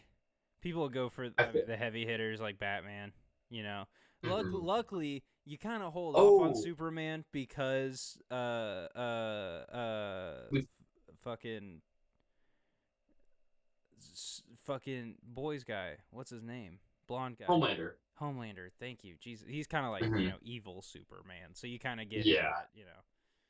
people go for the heavy hitters like Batman, you know. Luckily, you kind of hold off on Superman because fucking boys guy. What's his name? Blonde guy. Homelander. Thank you. Jesus, he's kind of like evil Superman. So you kind of get it, you know.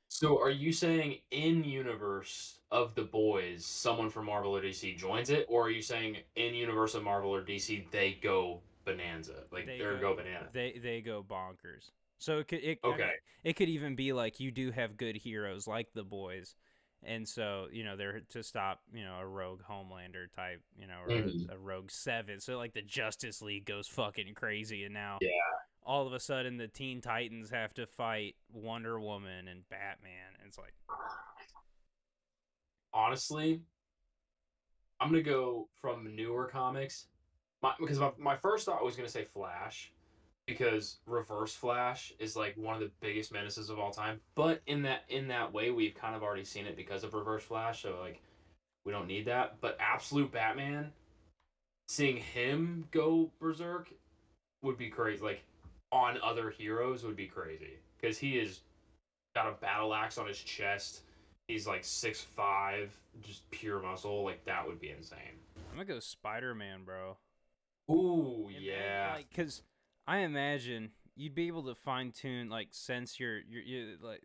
So are you saying in universe of the boys, someone from Marvel or DC joins it, or are you saying in universe of Marvel or DC they go bonanza, like they go banana? They go bonkers. So it could even be like you do have good heroes like the boys. And so, you know, they're to stop, you know, a rogue Homelander type, you know, or a rogue Seven. So, like, the Justice League goes fucking crazy. And now, all of a sudden, the Teen Titans have to fight Wonder Woman and Batman. And it's like... Honestly, I'm going to go from newer comics. Because my first thought was going to say Flash. Because Reverse Flash is like one of the biggest menaces of all time, but in that way we've kind of already seen it because of Reverse Flash, so like we don't need that. But Absolute Batman, seeing him go berserk would be crazy. Like on other heroes would be crazy because he is got a battle axe on his chest. He's like 6'5", just pure muscle. Like that would be insane. I'm gonna go Spider-Man, bro. Ooh, yeah. Like, cause I imagine you'd be able to fine tune, like, sense your like,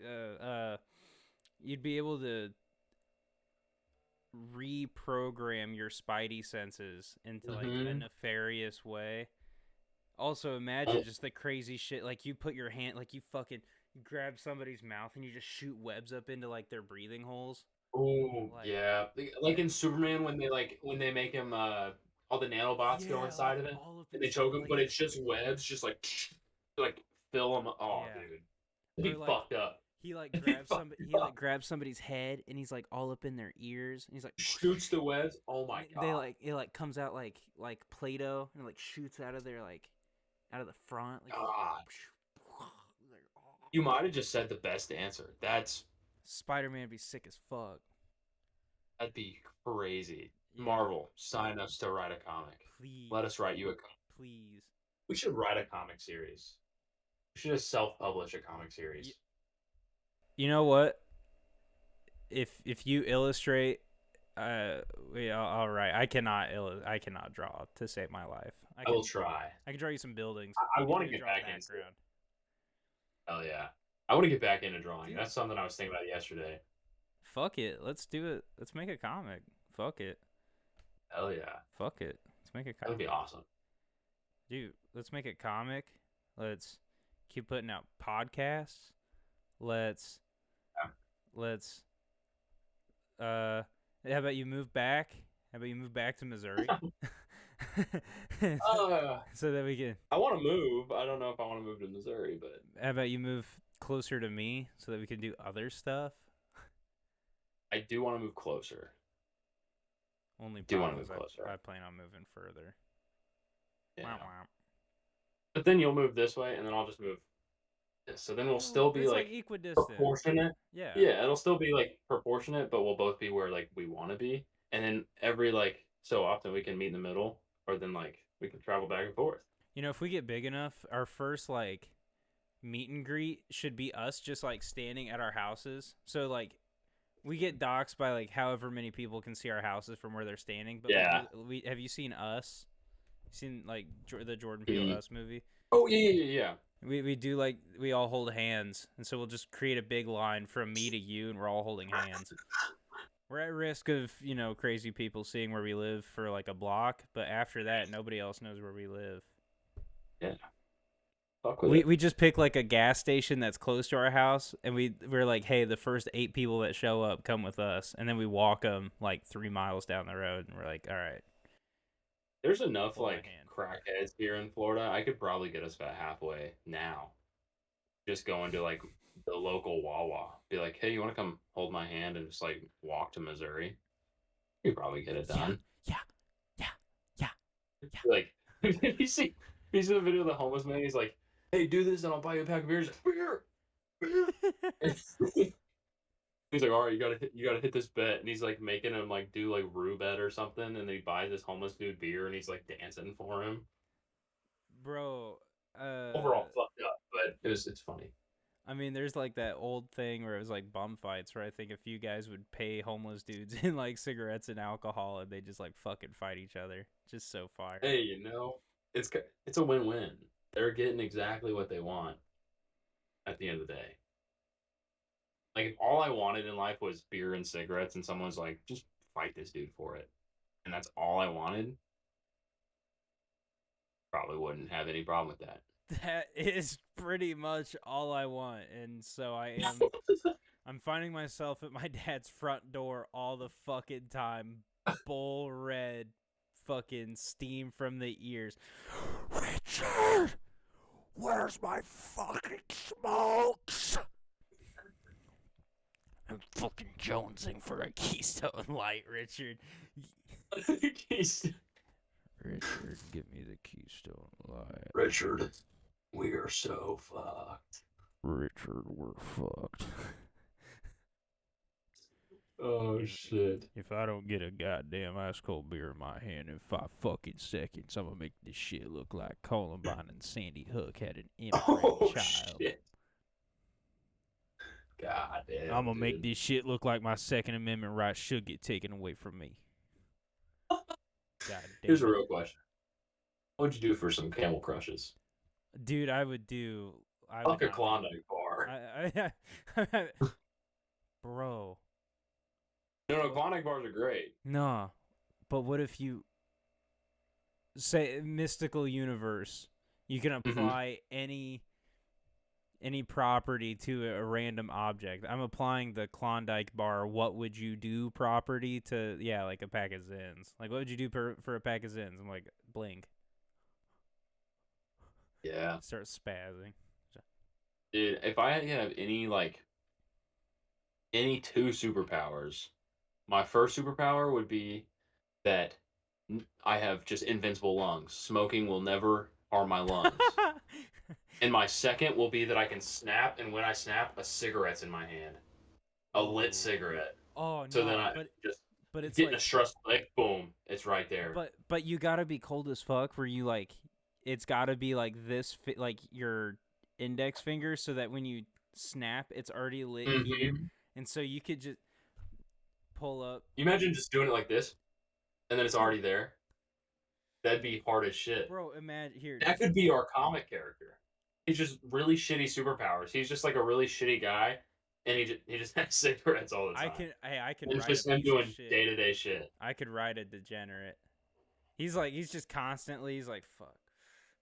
you'd be able to reprogram your spidey senses into like a nefarious way. Also, imagine just the crazy shit. Like, you put your hand, like, you grab somebody's mouth and you just shoot webs up into like their breathing holes. Oh, yeah. Like in Superman when they make him all the nanobots go inside of it and they choke him, but it's just webs, just like fill them. Oh, dude, it'd be fucked up. He like grabs somebody's head, and he's like all up in their ears, and he's like shoots the webs. Oh my god! They like it like comes out like Play-Doh, and it like shoots out of their like out of the front. Like, God. You might have just said the best answer. Spider-Man would be sick as fuck. That'd be crazy. Yeah. Marvel, sign us to write a comic. Please. Let us write you a comic. Please. We should write a comic series. We should just self-publish a comic series. You know what? If you illustrate, all right. I cannot draw to save my life. I will try. I can draw you some buildings. I want to get back into it. Hell yeah. I want to get back into drawing. That's something I was thinking about yesterday. Fuck it. Let's do it. Let's make a comic. Fuck it. Hell yeah. Fuck it. Let's make a comic. That would be awesome. Dude, let's make a comic. Let's keep putting out podcasts. Let's how about you move back? How about you move back to Missouri? So that we can. I want to move. I don't know if I want to move to Missouri, but how about you move closer to me so that we can do other stuff? I do want to move closer. Only do want to move closer. I plan on moving further. Yeah. Wow, wow. But then you'll move this way, and then I'll just move this. So then we'll still be like equidistant. Proportionate. Yeah. Yeah, it'll still be like proportionate, but we'll both be where like we want to be. And then every like so often we can meet in the middle, or then like we can travel back and forth. You know, if we get big enough, our first like meet and greet should be us just like standing at our houses. So like we get doxxed by like however many people can see our houses from where they're standing. But yeah, like, we have you seen Us? Seen like the Jordan Peele Us movie? Oh yeah. We do like we all hold hands, and so we'll just create a big line from me to you, and we're all holding hands. We're at risk of crazy people seeing where we live for like a block, but after that, nobody else knows where we live. Yeah. We just pick like a gas station that's close to our house, and we're like, hey, the first 8 people that show up come with us, and then we walk them like 3 miles down the road, and we're like, all right. There's enough like crackheads here in Florida. I could probably get us about halfway now. Just going to like the local Wawa, be like, hey, you want to come hold my hand and just like walk to Missouri? You probably get it done. Yeah. Like, if you see the video of the homeless man, he's like, hey, do this and I'll buy you a pack of beers. Beer. He's like, all right, you gotta hit this bet, and he's like making him like do like roulette or something, and then he buys this homeless dude beer, and he's like dancing for him. Bro, overall fucked up, but it's funny. I mean, there's like that old thing where it was like bum fights, where I think a few guys would pay homeless dudes in like cigarettes and alcohol, and they just like fucking fight each other. Just so fire. Hey, it's a win-win. They're getting exactly what they want at the end of the day. Like, if all I wanted in life was beer and cigarettes, and someone's like, just fight this dude for it, and that's all I wanted, probably wouldn't have any problem with that. That is pretty much all I want, and so I'm finding myself at my dad's front door all the fucking time, bull red, fucking steam from the ears. Richard, where's my fucking smokes? I'm fucking jonesing for a Keystone Light, Richard. Keystone. Richard, give me the Keystone Light. Richard, we are so fucked. Richard, we're fucked. Oh, shit. If I don't get a goddamn ice cold beer in my hand in 5 fucking seconds, I'm gonna make this shit look like Columbine and Sandy Hook had an immigrant child. Shit. God damn. I'm gonna make this shit look like my Second Amendment rights should get taken away from me. God damn. Here's a real question. What'd you do for some camel crushes? Dude, I would do... Fuck a Klondike bar. Bro. No, Klondike bars are great. No, but what if you... Say, mystical universe. You can apply any property to a random object. I'm applying the Klondike bar what would you do property to, like a pack of Zins. Like, what would you do for a pack of Zins? I'm like, blink. Yeah. Start spazzing. Dude, if I have any, like, any two superpowers. My first superpower would be that I have just invincible lungs. Smoking will never harm my lungs. And my second will be that I can snap, and when I snap, a cigarette's in my hand. A lit Oh. cigarette. Oh So then no, I just but it's getting a like stressful like boom, it's right there. but you gotta be cold as fuck where you like it's gotta be like this like your index finger so that when you snap it's already lit here Mm-hmm. and so you could just pull up. You imagine just doing it like this, and then it's already there. That'd be hard as shit. Bro, imagine here That could be our comic character. He's just really shitty superpowers. He's just like a really shitty guy, and he just has cigarettes all the time. I could And it's write a just him piece of doing shit. day to day shit. I could write a degenerate. He's just constantly he's like fuck.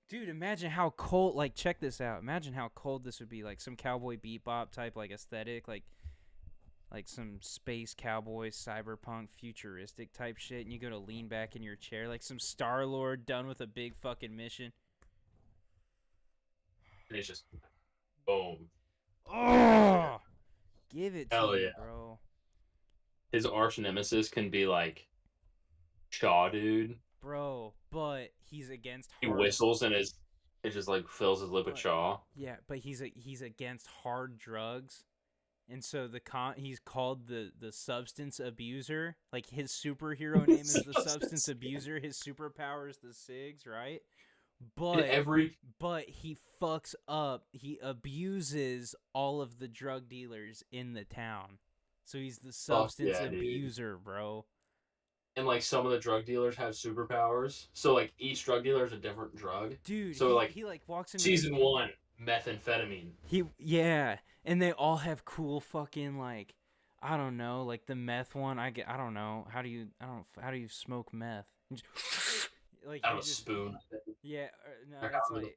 Dude, imagine how cold like check this out. Imagine how cold this would be like some Cowboy Bebop type like aesthetic like some space cowboy cyberpunk futuristic type shit and you go to lean back in your chair like some Star-Lord done with a big fucking mission. And it's just boom. Oh, give it to Hell me, yeah. bro. His arch nemesis can be like Shaw dude. Bro, but he's against He hard whistles and it just like fills his lip with but, Shaw. yeah, but he's against hard drugs. And so he's called the substance abuser. Like his superhero name is the substance abuser. His superpower is the cigs, right? But he fucks up. He abuses all of the drug dealers in the town. So he's the substance abuser, dude. bro. And like some of the drug dealers have superpowers. So like each drug dealer is a different drug. Dude, So like he like walks into season 1, methamphetamine. Yeah, and they all have cool fucking like I don't know, like the meth one. I don't know. How do you smoke meth? Like Out of a spoon. yeah, no, Like,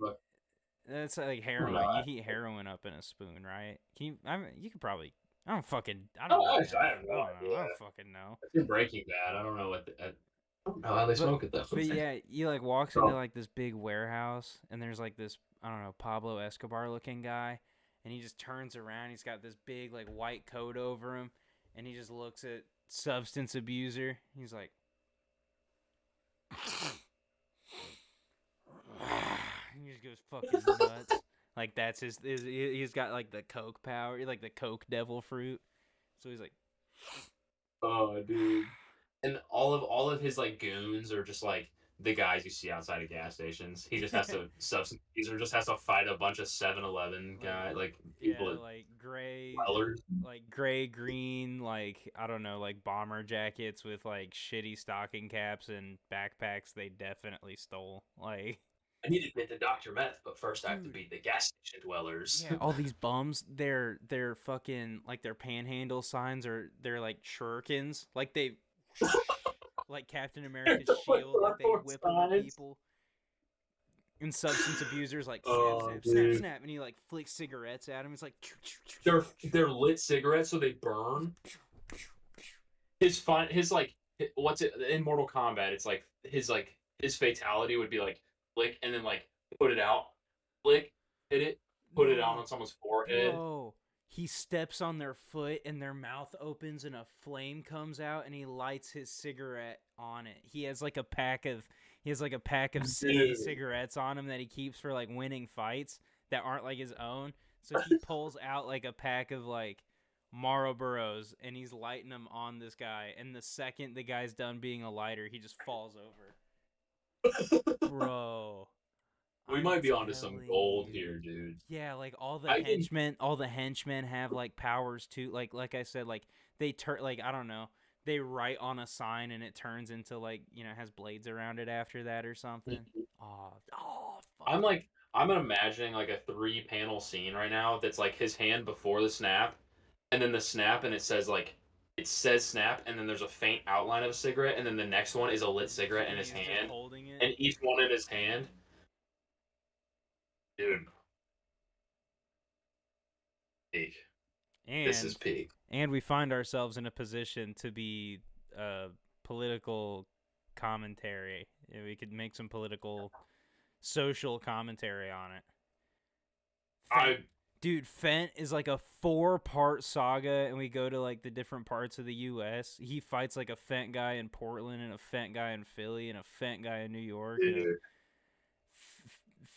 that's like heroin. You heat heroin up in a spoon, right? Can you? You could probably. I don't fucking. I don't know. I have no idea. I don't fucking know. It's in Breaking Bad. I don't know I don't know how they smoke it though. But yeah, he like walks into like this big warehouse, and there's like this I don't know Pablo Escobar looking guy, and he just turns around. He's got this big like white coat over him, and he just looks at substance abuser. He's like, he just goes fucking nuts. Like that's he's got like the coke power, like the coke devil fruit. So he's like, oh dude. And all of his like goons are just like the guys you see outside of gas stations. He just has to substance user just has to fight a bunch of 7-Eleven guys like people yeah, at like gray, Wellers. like gray green, like I don't know, like bomber jackets with like shitty stocking caps and backpacks they definitely stole. Like I need to beat the Dr. Meth, but first I have to Dude. beat the gas station dwellers. yeah, all these bums, they're fucking like their panhandle signs are they're like shurikens, like they like Captain America's shield, like they whip over people. And substance abusers like snap, snap, and he like flicks cigarettes at him. It's like They're lit cigarettes, so they burn. His like what's it in Mortal Kombat? It's like his fatality would be like flick and then like put it out, flick, hit it, put it out on someone's forehead. Bro, he steps on their foot and their mouth opens and a flame comes out and he lights his cigarette on it. He has like a pack of city cigarettes on him that he keeps for like winning fights that aren't like his own. So he pulls out like a pack of like Marlboros and he's lighting them on this guy. And the second the guy's done being a lighter, he just falls over. Bro. We might be onto some gold here, dude. Yeah, like all the henchmen have like powers too. Like I said, like they turn like I don't know, they write on a sign and it turns into like has blades around it after that or something. Fuck. I'm imagining like a 3-panel scene right now that's like his hand before the snap, and then the snap, and it says snap, and then there's a faint outline of a cigarette, and then the next one is a lit cigarette in his hand, holding it. and each one in his hand. Dude. Peak. This is peak. And we find ourselves in a position to be political commentary. We could make some political, social commentary on it. Dude, Fent is like a 4-part saga, and we go to like the different parts of the U.S. He fights like a Fent guy in Portland, and a Fent guy in Philly, and a Fent guy in New York, and a Dude.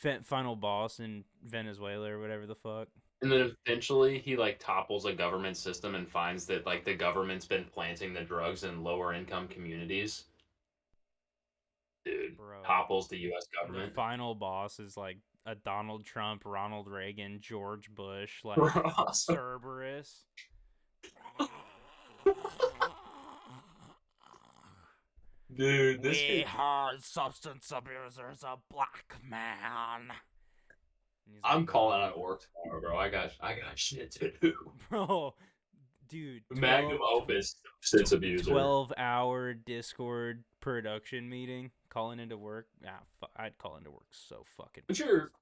Fent final boss in Venezuela or whatever the fuck. And then eventually he like topples a government system and finds that like the government's been planting the drugs in lower income communities. Dude, Bro, topples the U.S. the government. final boss is like a Donald Trump, Ronald Reagan, George Bush, like Awesome. Cerberus. Dude, this We kid, heard substance abusers a black man. And he's I'm like, calling out work tomorrow, bro. I got shit to do. bro, dude, Magnum opus, substance abuser. 12-hour Discord production meeting, calling into work. I'd call into work so fucking. What's your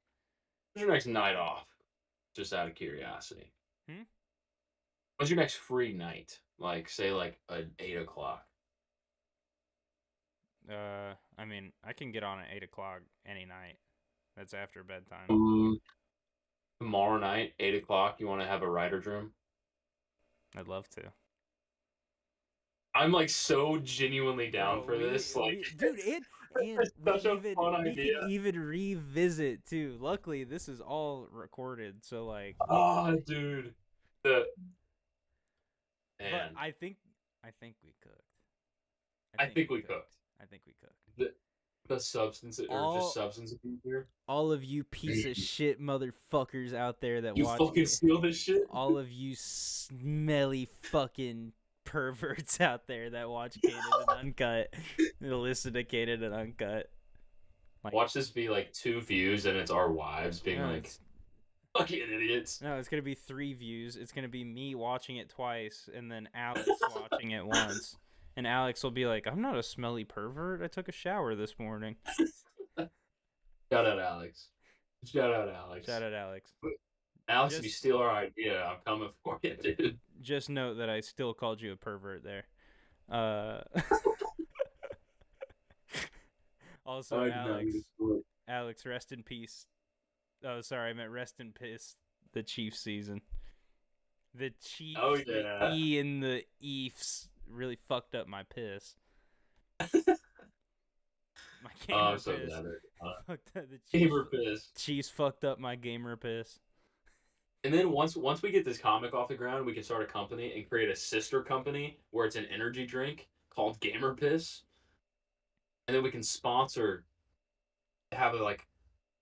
next night off? Just out of curiosity. What's your next free night? Like, say, like 8 o'clock. I mean, I can get on at 8 o'clock any night. That's after bedtime. Tomorrow night, 8 o'clock. You want to have a writer's room? I'd love to. I'm like so genuinely down for this. Like, dude, and it's such a fun we idea. can even revisit too. Luckily, this is all recorded, so like. Oh, dude. But Man, I think we cooked. I think we cooked. I think we cooked. The substance or just substance abuse here. All of you piece of shit motherfuckers out there that You watch fucking steal this shit. all of you smelly fucking perverts out there that watch Candid and Uncut, that listen to Candid and Uncut. Like, watch this be like 2 views, and it's our wives being like, "Fucking idiots." No, it's gonna be 3 views. It's gonna be me watching it twice, and then Alex watching it once. And Alex will be like, "I'm not a smelly pervert. I took a shower this morning." Shout out Alex. Shout out Alex. Shout out Alex. Alex, if you steal our idea, I'm coming for you, dude. Just note that I still called you a pervert there. Also, Alex, rest in peace. Oh, sorry, I meant rest in piss. The Chiefs season. The Chiefs, the E in the Eefs really fucked up my piss. My gamer piss. Fucked up the gamer piss. Chiefs fucked up my gamer piss. And then once we get this comic off the ground, we can start a company and create a sister company where it's an energy drink called Gamer Piss. And then we can have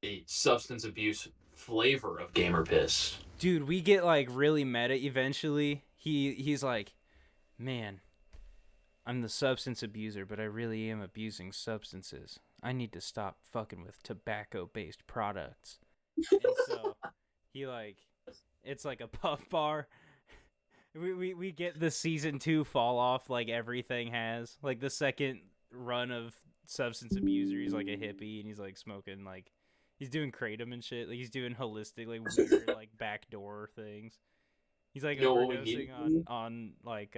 a substance abuse flavor of Gamer Piss. Dude, we get like really meta eventually. He's like, "Man, I'm the substance abuser, but I really am abusing substances. I need to stop fucking with tobacco-based products." And so he it's like a puff bar. We get the season 2 fall off like everything has. Like the second run of substance abuser, he's like a hippie and he's like smoking like he's doing kratom and shit. Like he's doing holistic like weird like backdoor things. He's like overdosing on like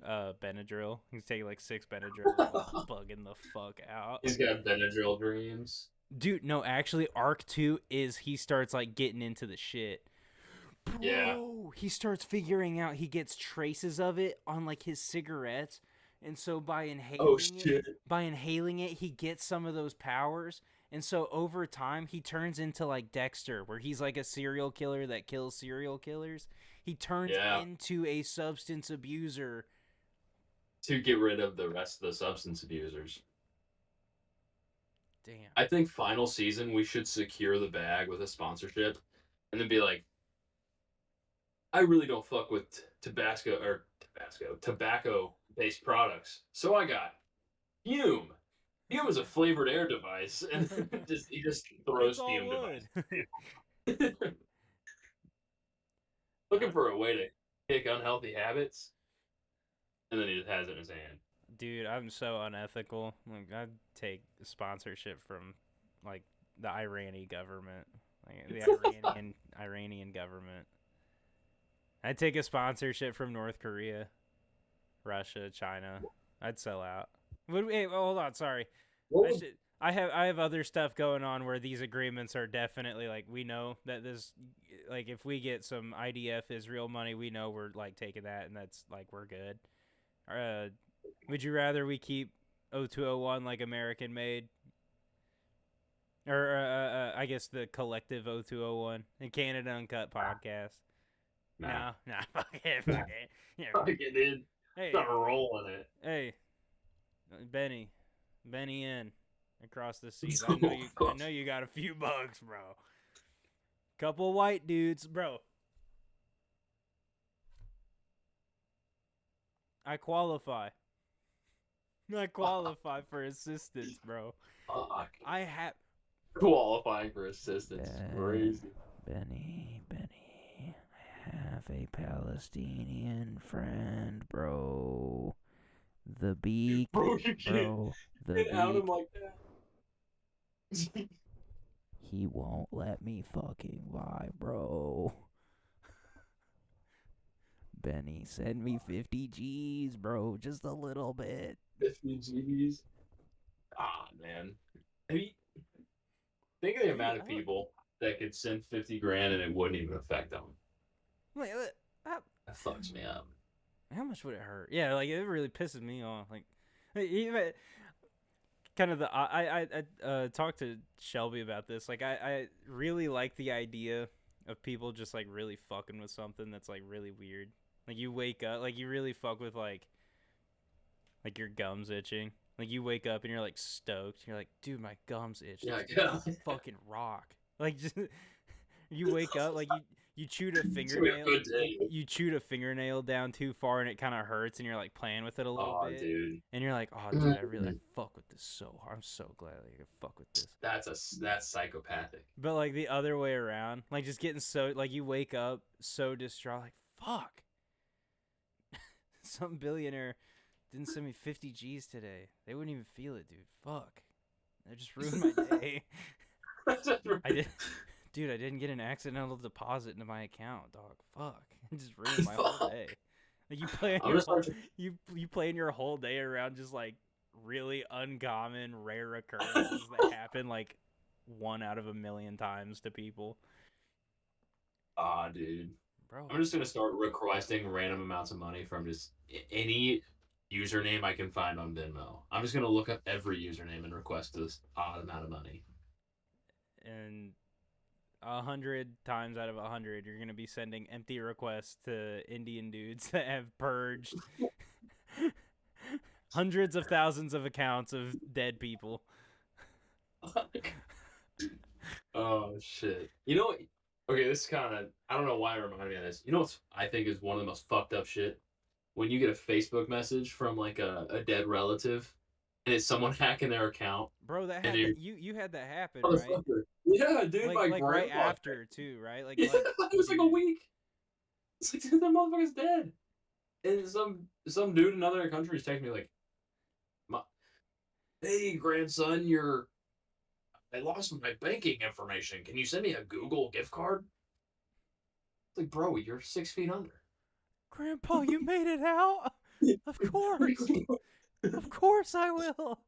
Benadryl. He's taking like 6 Benadryl and bugging the fuck out. He's got Benadryl dreams. Dude, no, actually Arc 2 is he starts like getting into the shit. Bro, yeah. He starts figuring out he gets traces of it on like his cigarettes. And so by inhaling it, he gets some of those powers. And so over time, he turns into like Dexter, where he's like a serial killer that kills serial killers. He turns into a substance abuser to get rid of the rest of the substance abusers. Damn. I think final season we should secure the bag with a sponsorship, and then be like, "I really don't fuck with tobacco-based products, so I got Fume. Fume is a flavored air device," and he just throws Fume device. Looking for a way to kick unhealthy habits, and then he just has it in his hand. Dude, I'm so unethical. Like, I'd take sponsorship from like the Iranian government, like the Iranian government. I'd take a sponsorship from North Korea, Russia, China. I'd sell out. Hey, hold on, sorry. I have other stuff going on where these agreements are definitely like we know that this like if we get some IDF Israel money, we know we're like taking that, and that's like we're good. Would you rather we keep 0201 like American made, or I guess the collective 0201 and Canada Uncut podcast? Nah. No, fuck it, fuck it. Yeah. Fuck it, dude. Hey, Got a roll in it. hey, Benny in across the seas. I know you got a few bucks, bro. Couple white dudes, bro. I qualify for assistance, bro. Fuck. I have Qualifying for assistance is crazy. Benny, I have a Palestinian friend, bro. The beak, Bro, you can't get out him like that. He won't let me fucking lie, bro. Benny, send me 50 G's, bro. Just a little bit. 50 G's. Ah, man. Think of the amount of people that could send 50 grand and it wouldn't even affect them. Wait, That fucks me up. how much would it hurt? Yeah, like it really pisses me off. Like, even kind of I talked to Shelby about this. Like, I really like the idea of people just like really fucking with something that's like really weird. Like you wake up, like you really fuck with like your gums itching. Like you wake up and you're like stoked. You're like, dude, my gums itch. Yeah, This fucking rock. Like just you wake up like you chewed a fingernail. You chewed a fingernail down too far and it kind of hurts and you're like playing with it a little bit. Dude. And you're like, oh, dude, I really fuck with this so hard. I'm so glad I can fuck with this. That's psychopathic. But like the other way around, like just getting so like you wake up so distraught, like fuck. Some billionaire didn't send me 50 G's today. They wouldn't even feel it, dude. Fuck. That just ruined my day. Dude, I didn't get an accidental deposit into my account, dog. Fuck. It just ruined my whole day. Like you plan your whole day around just like really uncommon, rare occurrences that happen like 1 out of 1,000,000 times to people. Ah, dude. Bro. I'm just gonna start requesting random amounts of money from just any username I can find on Venmo. I'm just gonna look up every username and request this odd amount of money. And 100 times out of 100, you're gonna be sending empty requests to Indian dudes that have purged hundreds of thousands of accounts of dead people. Oh shit! You know, okay, this is kind of I don't know why it reminded me of this. You know what I think is one of the most fucked up shit? When you get a Facebook message from like a dead relative, and it's someone hacking their account. Bro, that happened. You had that happen, right? Yeah, dude. Like right after too, right? Like, yeah, it was like a week. It's like that motherfucker's dead, and some dude in another country is texting me like, "Hey, grandson, I lost my banking information. Can you send me a Google gift card?" It's like, bro, you're 6 feet under. Grandpa, you made it out? Of course. Of course I will.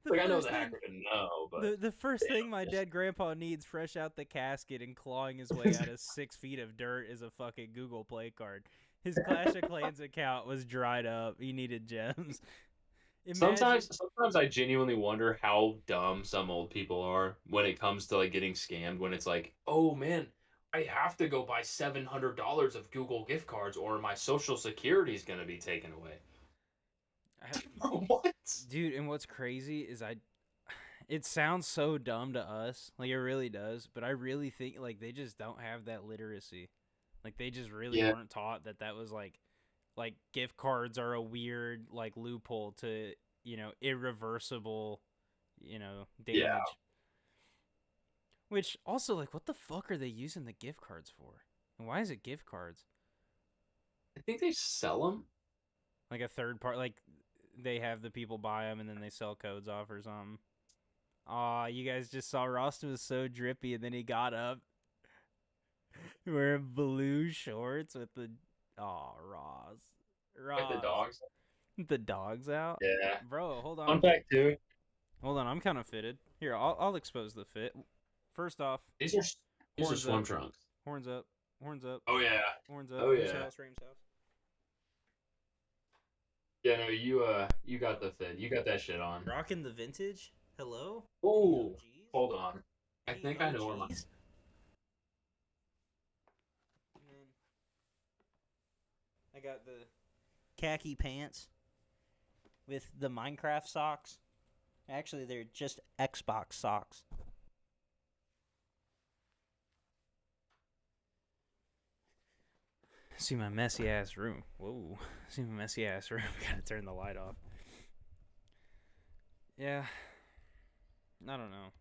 Like, I know the hacker didn't know, but... The first thing my dead grandpa needs fresh out the casket and clawing his way out of 6 feet of dirt is a fucking Google Play card. His Clash of Clans account was dried up. He needed gems. Sometimes I genuinely wonder how dumb some old people are when it comes to like getting scammed. When it's like, oh man, I have to go buy $700 of Google gift cards, or my Social Security is gonna be taken away. What, dude? And what's crazy is it sounds so dumb to us, like it really does. But I really think like they just don't have that literacy. Like they just really weren't taught that was like gift cards are a weird like loophole to, irreversible, damage. Yeah. Which also like what the fuck are they using the gift cards for? And why is it gift cards? I think they sell them. Like a third part, like they have the people buy them and then they sell codes off or something. Aw, you guys just saw Roston was so drippy and then he got up wearing blue shorts with the Ross. Like the dogs. The dogs out? Yeah. Bro, hold on. Fun fact too. Hold on, I'm kind of fitted. Here, I'll expose the fit. First off, these are swim trunks. Horns up. Horns up. Oh yeah. Horns up. Oh Whose yeah. house? Raym's house. Yeah, no, you got the thing. You got that shit on. Rocking the vintage. Hello. Oh, OGs? hold on. I Any think I know where my. OGs? And then I got the khaki pants with the Minecraft socks. Actually, they're just Xbox socks. See my messy ass room. Whoa. See my messy ass room. Gotta turn the light off. Yeah. I don't know.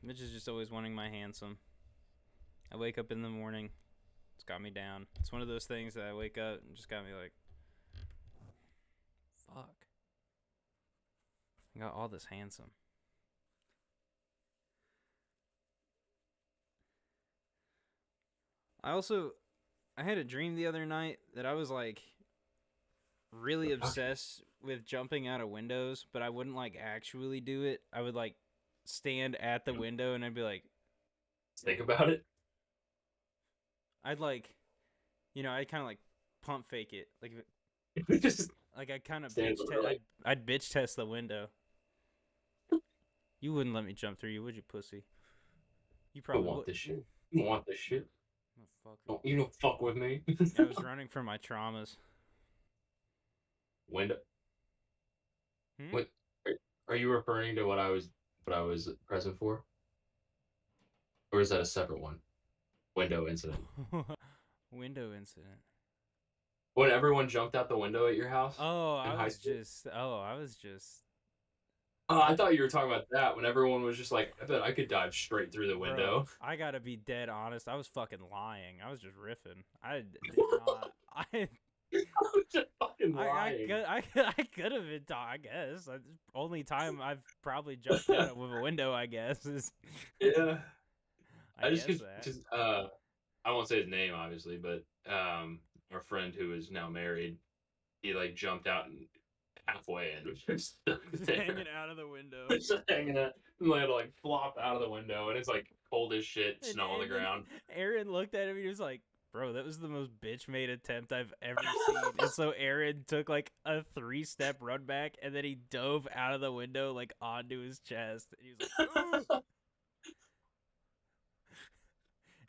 Mitch is just always wanting my handsome. I wake up in the morning. It's got me down. It's one of those things that I wake up and just got me like, fuck. I got all this handsome. I had a dream the other night that I was like really obsessed with jumping out of windows, but I wouldn't like actually do it. I would like stand at the window and I'd be like, Think about it. I'd like, I'd kind of like pump fake it, Just like I kind of stand bitch. literally. I'd bitch test the window. You wouldn't let me jump through, you would, you pussy? You You probably don't want would. this shit. You don't want this shit. Motherfucker. You don't fuck with me. I was running from my traumas. Window. Hmm? What? Are you referring to what I was present for, or is that a separate one? Window incident. Window incident. When everyone jumped out the window at your house. Oh, in I high was school? just. Oh, I thought you were talking about that. When everyone was just like, I bet I could dive straight through the window. Bro, I gotta be dead honest. I was fucking lying. I was just riffing. I did not. I was just fucking lying. I could have been. I guess. The only time I've probably jumped out of a window, I guess, is. Yeah. I just guess that. just I won't say his name obviously, but our friend who is now married, he like jumped out and halfway and was just Just hanging out of the window. just hanging out and had to like flop out of the window and it's like cold as shit, snow on the ground. Aaron looked at him and he was like, bro, that was the most bitch made attempt I've ever seen. And so Aaron took like a 3-step run back and then he dove out of the window like onto his chest. And he was like, ooh!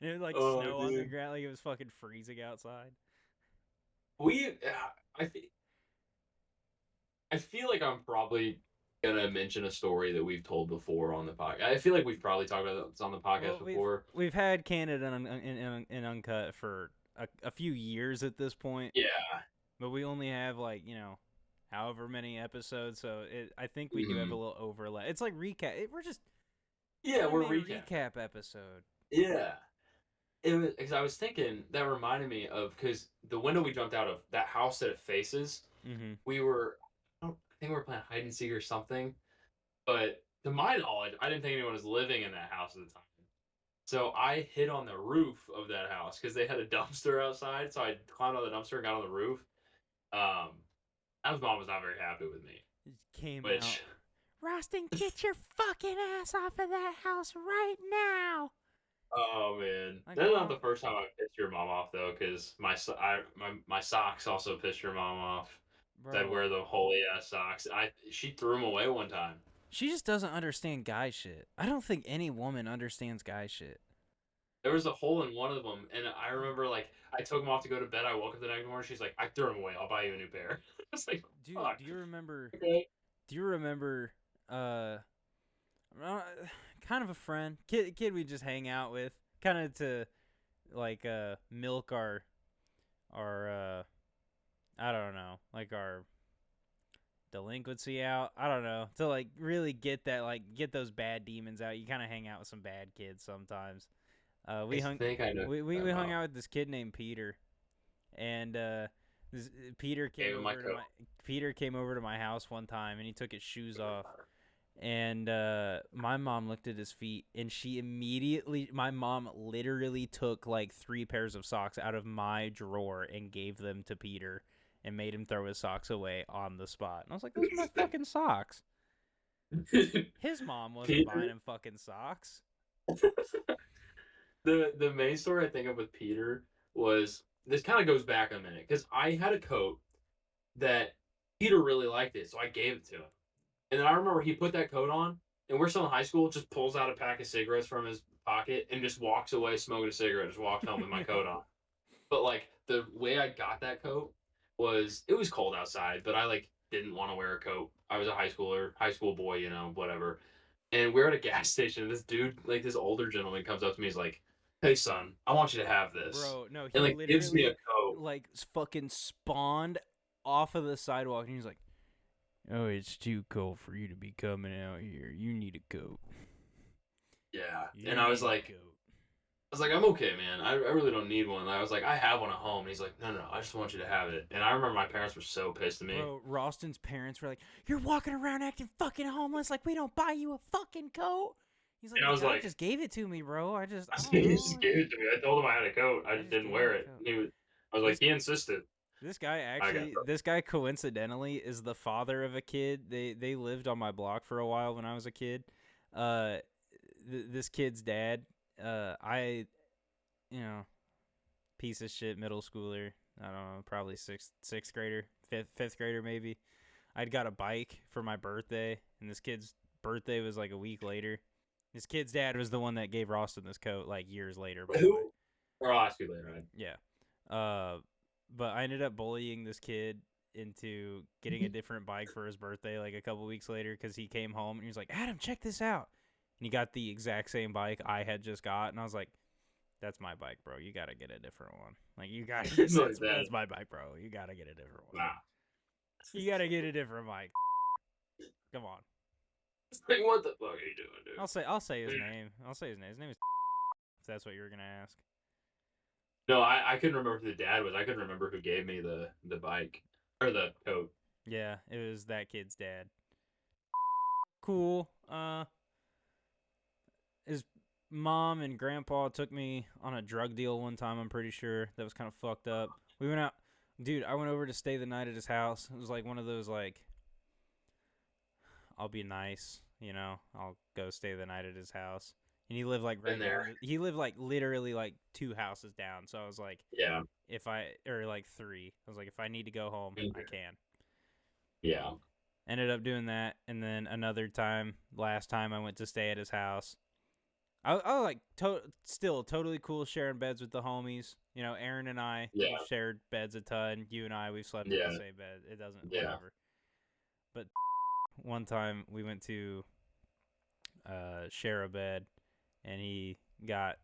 And it was like snow on the ground, like it was fucking freezing outside. I feel like I'm probably gonna mention a story that we've told before on the podcast. I feel like we've probably talked about this on the podcast before. We've had Candid in Uncut for a few years at this point. Yeah. But we only have like, however many episodes, so I think we do have a little overlap. It's like recap. We're just we're recap episode. Yeah. It was because I was thinking that reminded me of because the window we jumped out of, that house that it faces, we were I think we were playing hide and seek or something. But to my knowledge, I didn't think anyone was living in that house at the time. So I hid on the roof of that house because they had a dumpster outside. So I climbed on the dumpster and got on the roof. His mom was not very happy with me. Came out. Roston, get your fucking ass off of that house right now. Oh man, that's not the first time I pissed your mom off though, because my socks also pissed your mom off. Bro. I'd wear the holy ass socks. She threw them away one time. She just doesn't understand guy shit. I don't think any woman understands guy shit. There was a hole in one of them, and I remember like I took them off to go to bed. I woke up the next morning. She's like, "I threw them away. I'll buy you a new pair." I was like, dude, fuck. Do you remember? Okay. Do you remember? Kind of a friend, kid we just hang out with, kind of to like milk our I don't know, like our delinquency out. I don't know, to like really get those bad demons out. You kind of hang out with some bad kids sometimes. We hung out with this kid named Peter, and Peter came over to my house one time, and he took his shoes off. And my mom looked at his feet, and my mom literally took like 3 pairs of socks out of my drawer and gave them to Peter and made him throw his socks away on the spot. And I was like, those are my fucking socks. His mom wasn't buying him fucking socks. The main story I think of with Peter was this kind of goes back a minute because I had a coat that Peter really liked it, so I gave it to him. And then I remember he put that coat on, and we're still in high school, just pulls out a pack of cigarettes from his pocket and just walks away smoking a cigarette, just walks home with my coat on. But like the way I got that coat was it was cold outside, but I like didn't want to wear a coat. I was a high school boy, whatever. And we're at a gas station, and this dude, like this older gentleman, comes up to me. He's like, "Hey, son, I want you to have this," Bro, no, and he like gives me a literally coat. like fucking spawned off of the sidewalk, and he's like, "Oh, it's too cold for you to be coming out here. You need a coat." Yeah, You and I was need a like, coat. I'm okay, man. I really don't need one. And I was like, I have one at home. And he's like, no, I just want you to have it. And I remember my parents were so pissed at me. Bro, Roston's parents were like, "You're walking around acting fucking homeless like we don't buy you a fucking coat." He's like, And I "The was guy like, just gave it to me, bro. I don't he know. just gave it to me. I told him I had a coat. I just just didn't gave him wear a it. coat." I was This like, he insisted. This guy coincidentally is the father of a kid. They lived on my block for a while when I was a kid. This kid's dad, I, piece of shit middle schooler. I don't know, probably sixth grader, fifth grader maybe. I'd got a bike for my birthday, and this kid's birthday was like a week later. This kid's dad was the one that gave Roston this coat like years later. By the way. Who? Or I'll ask you later. Right? Yeah. But I ended up bullying this kid into getting a different bike for his birthday like a couple weeks later because he came home and he was like, "Adam, check this out." And he got the exact same bike I had just got, and I was like, "That's my bike, bro. You gotta get a different one. Like you got It's like that's, that. that's my bike, bro. You gotta get a different one. Nah. You gotta get a different bike. Come on." Like, what the fuck are you doing, dude? I'll say his name. I'll say his name. His name is if that's what you were gonna ask. No, I couldn't remember who the dad was. I couldn't remember who gave me the bike or the coat. Yeah, it was that kid's dad. Cool. His mom and grandpa took me on a drug deal one time, I'm pretty sure. That was kind of fucked up. We went out. Dude, I went over to stay the night at his house. It was like one of those, like, I'll be nice, I'll go stay the night at his house. And he lived like Been there. he lived like literally like 2 houses down. So I was like, Yeah. or like 3. I was like, if I need to go home, I can. Yeah. Ended up doing that, and then another time, last time I went to stay at his house. I like still totally cool sharing beds with the homies. Aaron and I Yeah. we've shared beds a ton. You and I we've slept in the same bed. It doesn't whatever. But one time we went to share a bed, and he got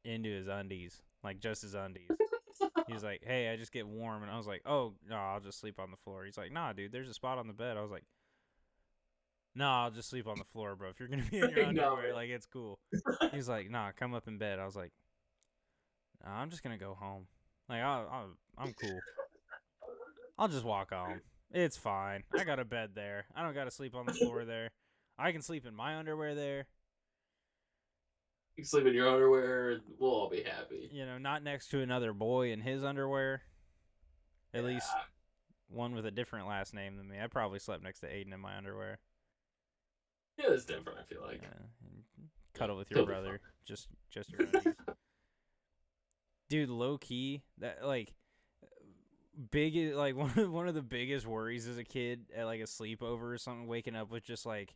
into his undies, like just his undies. He was like, "Hey, I just get warm," and I was like, "Oh no, I'll just sleep on the floor." He's like, "Nah, dude, there's a spot on the bed." I was like, "Nah, I'll just sleep on the floor, bro. If you're gonna be in your underwear, like it's cool." He's like, "Nah, come up in bed." I was like, "Nah, I'm just gonna go home. Like I'm cool. I'll just walk home. It's fine. I got a bed there. I don't gotta sleep on the floor there. I can sleep in my underwear there. You can sleep in your underwear. We'll all be happy. Not next to another boy in his underwear. At least one with a different last name than me. I probably slept next to Aiden in my underwear. Yeah, it's different. I feel like cuddle with your brother, just your undies. Dude, low key, that like big like one of the biggest worries as a kid at like a sleepover or something, waking up with just like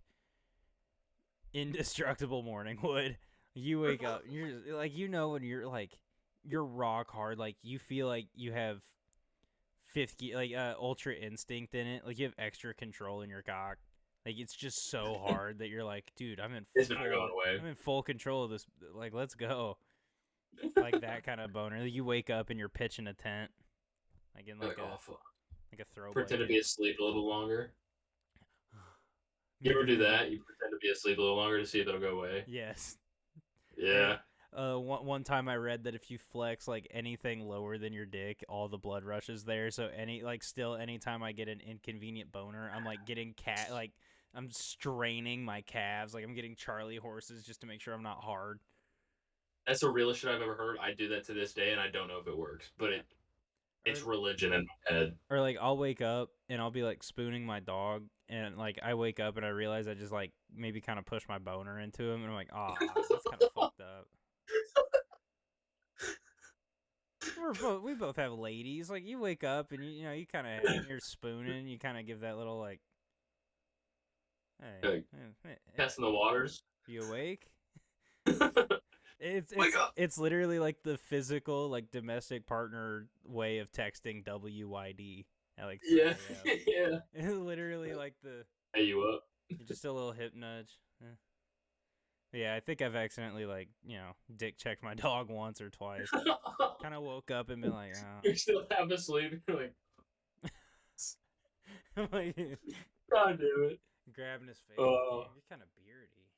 indestructible morning wood. You wake up, you're like when you're like you're rock hard, like you feel like you have ultra instinct in it, like you have extra control in your cock. Like it's just so hard that you're like, dude, I'm in full control of this. Like, let's go. Like that kind of boner. Like, you wake up and you're pitching a tent, like in like a throw. Pretend to be asleep a little longer. You ever do that? You pretend to be asleep a little longer to see if it'll go away. Yes. Yeah. One time I read that if you flex like anything lower than your dick, all the blood rushes there. So anytime I get an inconvenient boner, I'm like getting I'm straining my calves, like I'm getting Charlie horses just to make sure I'm not hard. That's the realest shit I've ever heard. I do that to this day, and I don't know if it works, but it's religion in my head. Or like I'll wake up and I'll be like spooning my dog, and like I wake up and I realize I just like maybe kind of push my boner into him, and I'm like, oh, that's kind of fucked up. We both have ladies. Like you wake up and you know you kind of you're spooning. You kind of give that little like, hey, testing the waters. You awake? Wake up. It's literally like the physical like domestic partner way of texting WYD. Like Yeah. Yeah. It's literally like the hey you up. Just a little hip nudge. Yeah, I think I've accidentally like dick checked my dog once or twice. Kind of woke up and been like, oh. You're still half asleep. You're like, like God damn it. Grabbing his face. You're kind of beardy.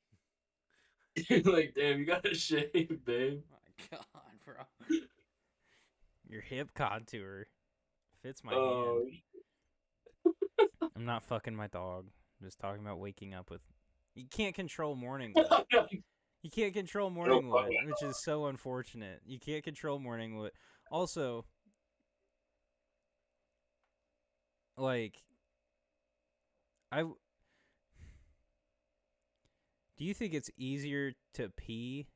You're like, damn, you gotta shave, babe. Oh my God, bro. Your hip contour fits my hand. I'm not fucking my dog. I'm just talking about waking up with. You can't control morning wood. You can't control morning wood, which is so unfortunate. You can't control morning wood. Also, like, do you think it's easier to pee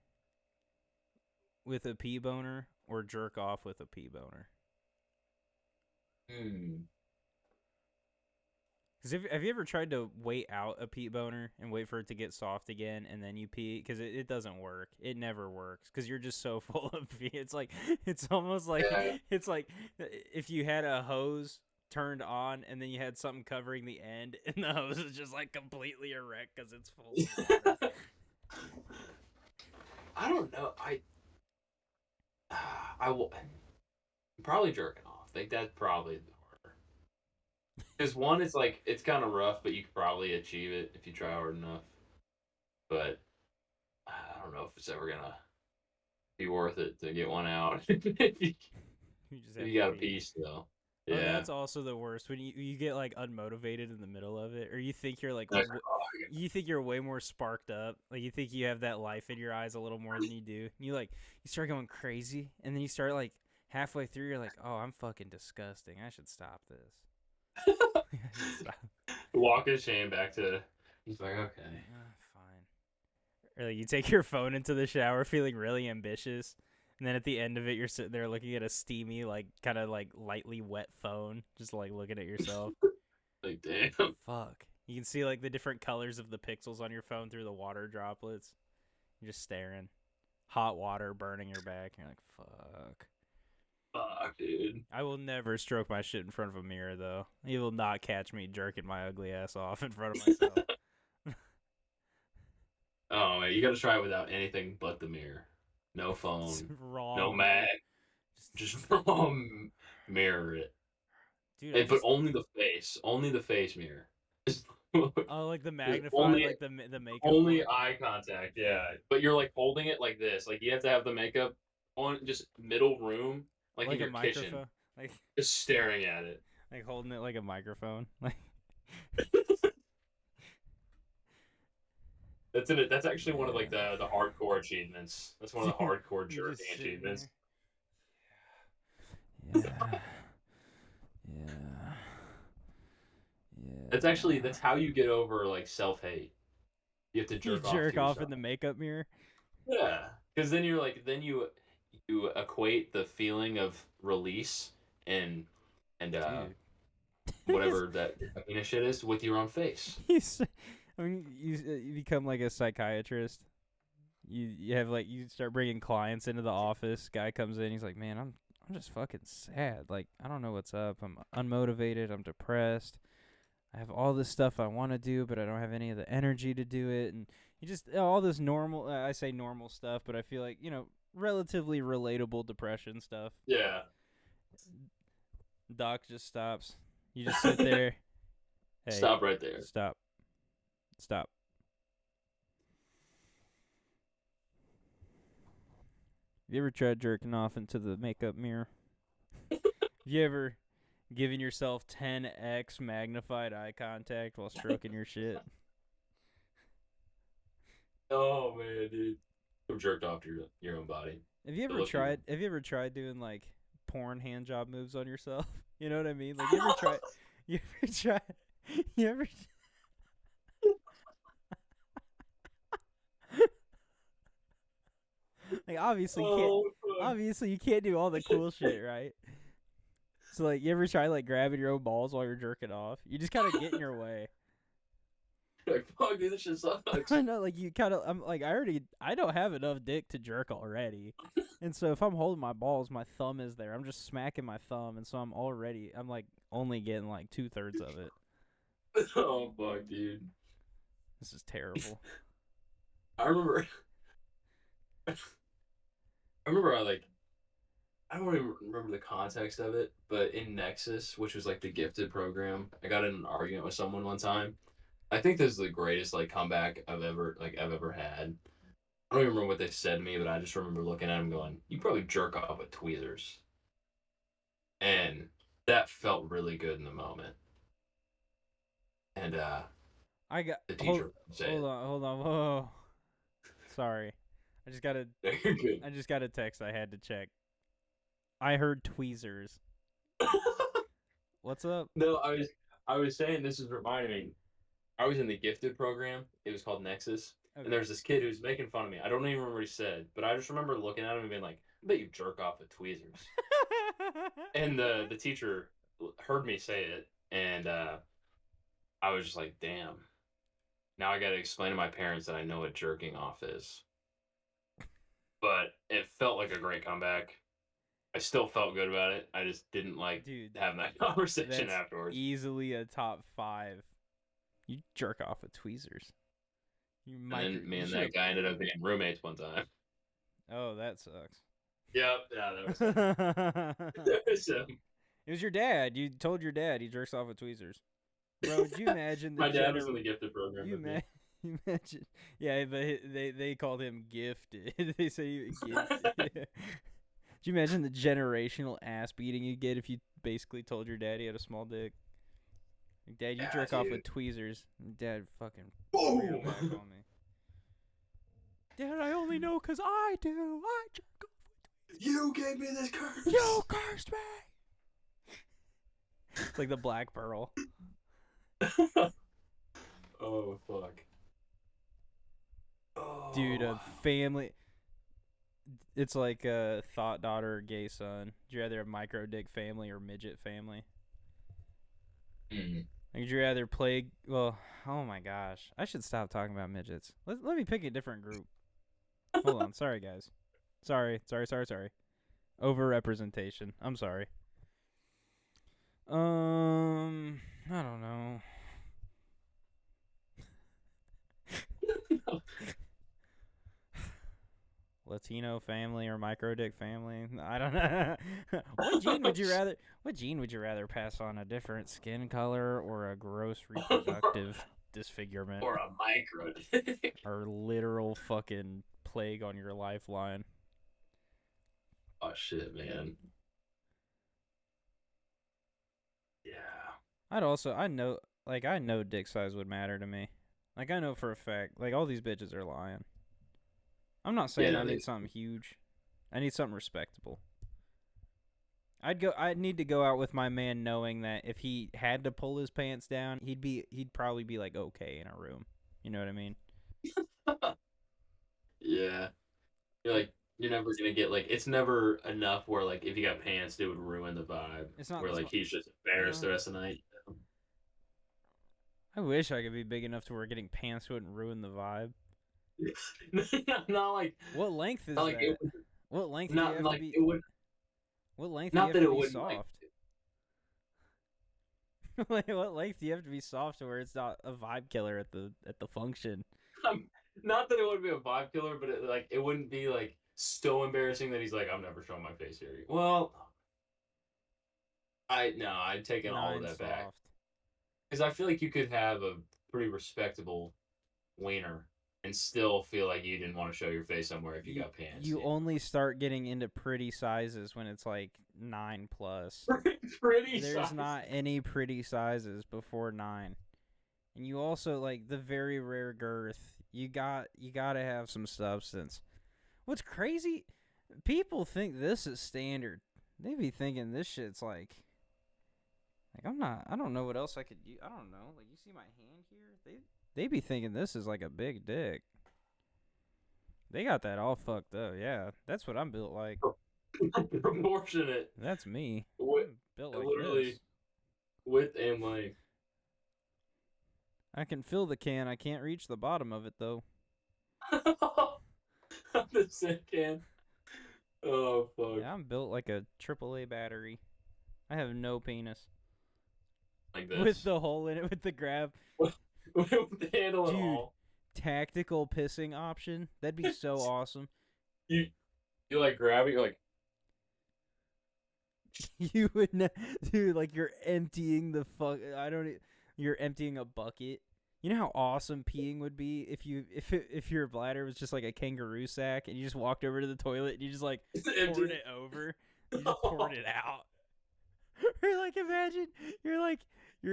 with a pee boner or jerk off with a pee boner? Because have you ever tried to wait out a pee boner and wait for it to get soft again and then you pee? Because it doesn't work. It never works because you're just so full of pee. It's almost like it's like if you had a hose turned on and then you had something covering the end and the hose is just like completely erect because it's full of water. I don't know. I will probably jerking off. Like that's probably the harder. Because one, it's like it's kind of rough, but you could probably achieve it if you try hard enough. But I don't know if it's ever gonna be worth it to get one out. if you got a pee still. Yeah, oh, that's also the worst when you get like unmotivated in the middle of it, or you think you're like you think you're way more sparked up, like you think you have that life in your eyes a little more than you do. You start going crazy, and then you start like halfway through, you're like, oh, I'm fucking disgusting. I should stop this. Walk his shame back to. He's like, okay, fine. Or like, you take your phone into the shower, feeling really ambitious. And then at the end of it, you're sitting there looking at a steamy, like, kind of, like, lightly wet phone. Just, like, looking at yourself. Like, damn. Fuck. You can see, like, the different colors of the pixels on your phone through the water droplets. You're just staring. Hot water burning your back. You're like, fuck. Fuck, dude. I will never stroke my shit in front of a mirror, though. You will not catch me jerking my ugly ass off in front of myself. Oh, man, you gotta try it without anything but the mirror. No phone, no Mac, just raw mirror it. Dude, but only the face mirror. Oh, like the magnified, like the makeup. Only eye contact, yeah. But you're like holding it like this, like you have to have the makeup on just middle room, like in your kitchen, like just staring at it, like holding it like a microphone, like. That's actually one of like the hardcore achievements. That's one of the hardcore jerking achievements. Yeah. That's how you get over like self-hate. You have to jerk off in the makeup mirror. Yeah, because then you equate the feeling of release and whatever that shit is with your own face. I mean, you become like a psychiatrist. You have like you start bringing clients into the office. Guy comes in, he's like, "Man, I'm just fucking sad. Like I don't know what's up. I'm unmotivated. I'm depressed. I have all this stuff I want to do, but I don't have any of the energy to do it." And you just all this normal. I say normal stuff, but I feel like relatively relatable depression stuff. Yeah. Doc just stops. You just sit there. Hey, stop right there. Stop. You ever tried jerking off into the makeup mirror? Have you ever given yourself 10x magnified eye contact while stroking your shit? Oh man, dude. I've jerked off to your own body. Have you ever tried doing like porn hand job moves on yourself? You know what I mean? Like you ever Like obviously fuck. you can't do all the cool shit, right? So like, you ever try like grabbing your own balls while you're jerking off? You just kind of get in your way. Like, fuck, dude, this shit sucks. I know, like you kind of. I'm like, I don't have enough dick to jerk already, and so if I'm holding my balls, my thumb is there. I'm just smacking my thumb, and so I'm like only getting like 2/3 of it. Oh fuck, dude. This is terrible. I remember. I don't even remember the context of it, but in Nexus, which was like the gifted program, I got in an argument with someone one time. I think this is the greatest like comeback I've ever had. I don't even remember what they said to me, but I just remember looking at him going, "You probably jerk off with tweezers," and that felt really good in the moment. And I got the teacher said, hold on, whoa. Sorry, I just got "You're good." a text I had to check. I heard tweezers. What's up? No, I was saying this is reminding me. I was in the gifted program. It was called Nexus, Okay. and there was this kid who was making fun of me. I don't even remember what he said, but I just remember looking at him and being like, "I bet you jerk off with tweezers." And the teacher heard me say it, and I was just like, "Damn." Now I got to explain to my parents that I know what jerking off is. But it felt like a great comeback. I still felt good about it. I just didn't like Dude, having that conversation that's afterwards. easily a top 5. You jerk off with tweezers. And then me and that guy ended up being roommates one time. Oh, that sucks. Yep, yeah, that was that was him. It was your dad. You told your dad he jerks off with tweezers. Bro, would you imagine the My dad was in the gifted program. You imagine? Yeah, but they called him gifted. They say he gifted. Could you imagine the generational ass beating you get if you basically told your dad he had a small dick? Like, Dad, you jerk off with tweezers. Dad fucking rear back on me. Dad, I only know 'cause I do. I jerk off with tweezers. You gave me this curse. You cursed me. It's like the Black Pearl. Oh fuck. Oh. Dude, a family. It's like a thought daughter or gay son. Would you rather have micro dick family or midget family? Mm. Would you rather play? Well, oh my gosh, I should stop talking about midgets. Let me pick a different group. Hold on, sorry guys. Sorry. Overrepresentation. I'm sorry. I don't know. Latino family or micro dick family? I don't know. What gene would you rather pass on? A different skin color or a gross reproductive disfigurement? Or a micro. Or literal fucking plague on your lifeline? Oh shit, man. Yeah. I know dick size would matter to me. Like, I know for a fact, like, all these bitches are lying. I'm not saying I need something huge. I need something respectable. I'd need to go out with my man knowing that if he had to pull his pants down, he'd probably be like okay in a room. You know what I mean? Yeah. You're never gonna get like it's never enough where like if you got pants it would ruin the vibe. It's not where like he's just embarrassed the rest of the night. I wish I could be big enough to where getting pants wouldn't ruin the vibe. Not like what length is not like that? it would, What length not do you have like to be? it would. What length Not do that you it have to be would soft? like. What length do you have to be soft to where it's not a vibe killer at the function? Not that it would be a vibe killer, but it wouldn't be like so embarrassing that he's like, I'm never showing my face here. Well, I'd taken all of that back because I feel like you could have a pretty respectable wiener and still feel like you didn't want to show your face somewhere if you got pants. You only start getting into pretty sizes when it's like 9+. Pretty. There's not any pretty sizes before 9, and you also like the very rare girth. You gotta have some substance. What's crazy? People think this is standard. They be thinking this shit's like I don't know what else I could use. I don't know. Like, you see my hand here? They be thinking this is like a big dick. They got that all fucked up. Yeah, that's what I'm built like. Proportionate. That's me. With, I'm built like literally this. width and length. I can fill the can. I can't reach the bottom of it though. The same can. Oh fuck. Yeah, I'm built like a AAA battery. I have no penis. Like this. With the hole in it, with the grab. With the handle and Dude. all. Tactical pissing option. That'd be so awesome. You like grab it, you're like You would dude, like you're emptying the fuck. You're emptying a bucket. You know how awesome peeing would be if your bladder was just like a kangaroo sack and you just walked over to the toilet and you just like poured it over. You just poured it out. Or like imagine you're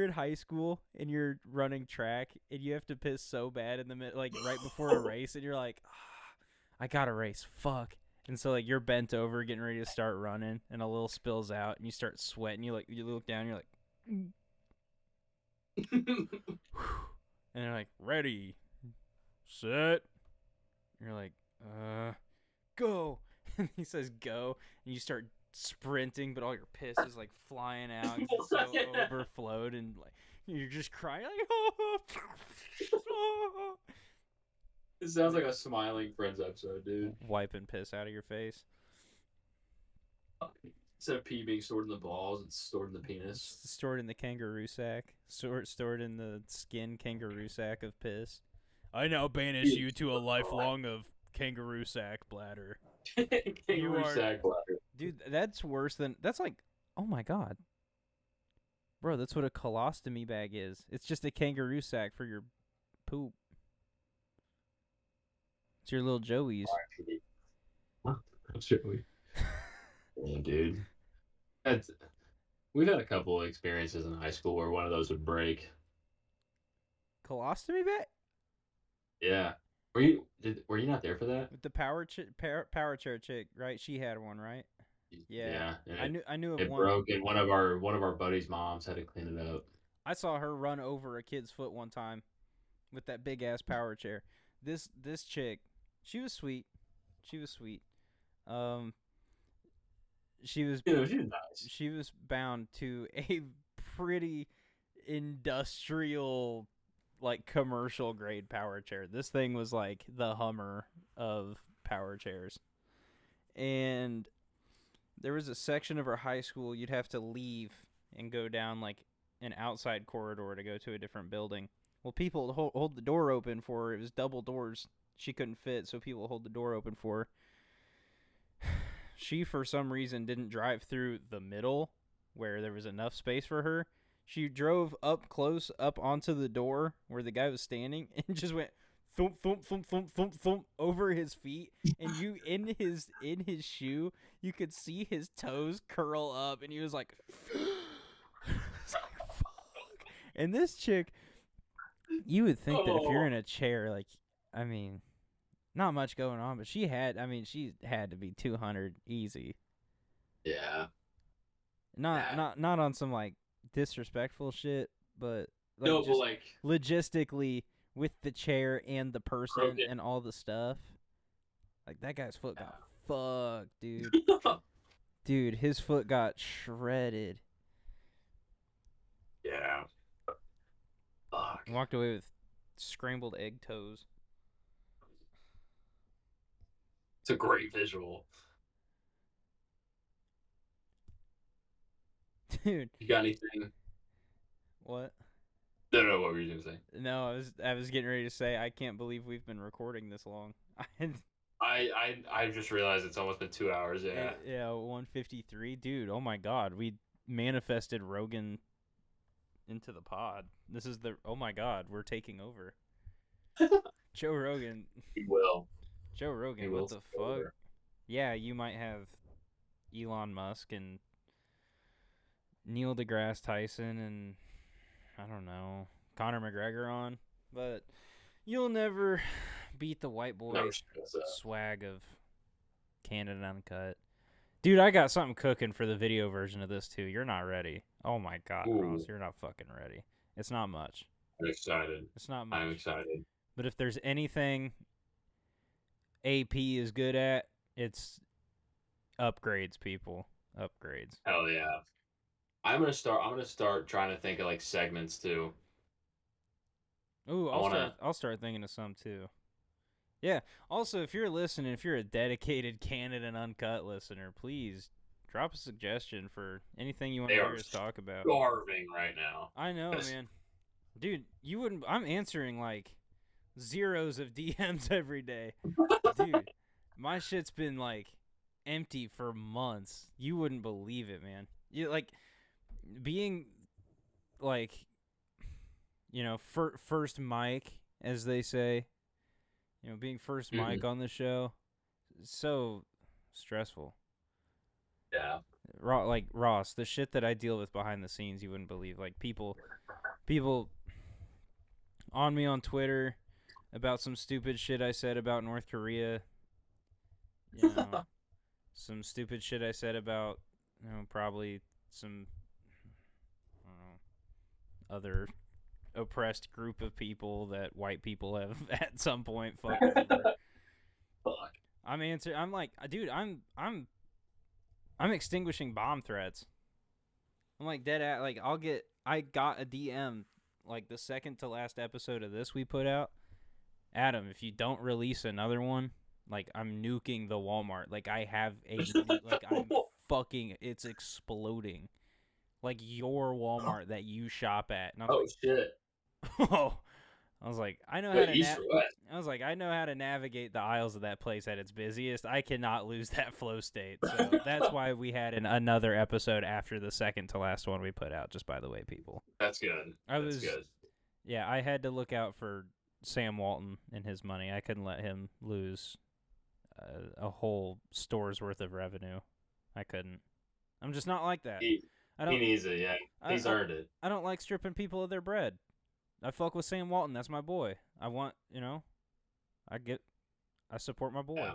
in high school and you're running track and you have to piss so bad in the like right before a race and you're like, I got to race. Fuck. And so like you're bent over getting ready to start running and a little spills out and you start sweating. You look down and you're like and they're like, ready, set. And you're like, go. And he says go and you start sprinting, but all your piss is like flying out. It's so overflowed and like you're just crying like, oh. It sounds like a Smiling Friends episode, dude. Wiping piss out of your face. Instead of pee being stored in the balls, it's stored in the penis. It's stored in the kangaroo sack. Stored in the skin kangaroo sack of piss. I now banish you to a lifelong of kangaroo sack bladder. Kangaroo sack bladder. Dude, that's worse than... That's like... Oh my god. Bro, that's what a colostomy bag is. It's just a kangaroo sack for your poop. It's your little Joey's. Joey. Yeah, dude. We've had a couple of experiences in high school where one of those would break. Colostomy bag? Yeah. Were you not there for that? With the power chair chick, right? She had one, right? Yeah. I knew of it one. It broke, and one of our buddies' moms had to clean it up. I saw her run over a kid's foot one time with that big ass power chair. This chick, she was sweet. She was nice. She was bound to a pretty industrial, like commercial grade power chair. This thing was like the Hummer of power chairs. And there was a section of our high school you'd have to leave and go down like an outside corridor to go to a different building. Well, people would hold the door open for her. It was double doors. She couldn't fit, so people would hold the door open for her. She, for some reason, didn't drive through the middle where there was enough space for her. She drove up close, up onto the door where the guy was standing, and just went thump, thump, thump, thump, thump, thump over his feet. And you, in his shoe, you could see his toes curl up, and he was like, fuck. And this chick, you would think that if you're in a chair, like, I mean... Not much going on, but she had to be 200 easy. Yeah. Not on some like disrespectful shit, but like, no, but like logistically with the chair and the person and all the stuff. Like that guy's foot got fucked, dude. Dude, his foot got shredded. Yeah. Fuck. Walked away with scrambled egg toes. It's a great visual. Dude. You got anything? What? No, what were you gonna say? No, I was getting ready to say I can't believe we've been recording this long. I just realized it's almost been 2 hours, yeah. Yeah, 153. Dude, oh my god, we manifested Rogan into the pod. This is oh my god, we're taking over. Joe Rogan. We will. Joe Rogan, what the fuck? Over. Yeah, you might have Elon Musk and Neil deGrasse Tyson and, I don't know, Conor McGregor on, but you'll never beat the white boy swag of Candid and Uncut. Dude, I got something cooking for the video version of this, too. You're not ready. Oh, my God, Ross, you're not fucking ready. It's not much. I'm excited. It's not much. I'm excited. But if there's anything... AP is good at. It's upgrades, people. Upgrades. Hell yeah. I'm gonna start trying to think of like segments too. Ooh, I wanna I'll start thinking of some too. Yeah. Also, if you're listening, if you're a dedicated Candid and Uncut listener, please drop a suggestion for anything you want They to are hear us talk about. starving right now. I know, man. Dude, you wouldn't. I'm answering like zeros of DMs every day. Dude, my shit's been like empty for months. You wouldn't believe it, man. You like being like, you know, first mic, as they say. You know, being first mic on the show, so stressful. Yeah. Like Ross, the shit that I deal with behind the scenes, you wouldn't believe. Like people on me on Twitter about some stupid shit I said about North Korea. You know, some stupid shit I said about, you know, probably some, I don't know, other oppressed group of people that white people have at some point fucked over. Fuck. I'm like, dude, I'm extinguishing bomb threats. I'm like dead at like I got a DM like the second to last episode of this we put out. Adam, if you don't release another one, like I'm nuking the Walmart. Like I have a like I'm fucking it's exploding. Like your Walmart that you shop at. And I was shit. oh, I was like, I know how Wait, to. East or West? I was like, I know how to navigate the aisles of that place at its busiest. I cannot lose that flow state. So that's why we had another episode after the second to last one we put out. Just by the way, people. That's good. That's good. Yeah, I had to look out for Sam Walton and his money. I couldn't let him lose a whole store's worth of revenue. I couldn't. I'm just not like that. He needs it. Yeah, he's earned it. I don't like stripping people of their bread. I fuck with Sam Walton. That's my boy. I want, you know, I support my boy. Yeah.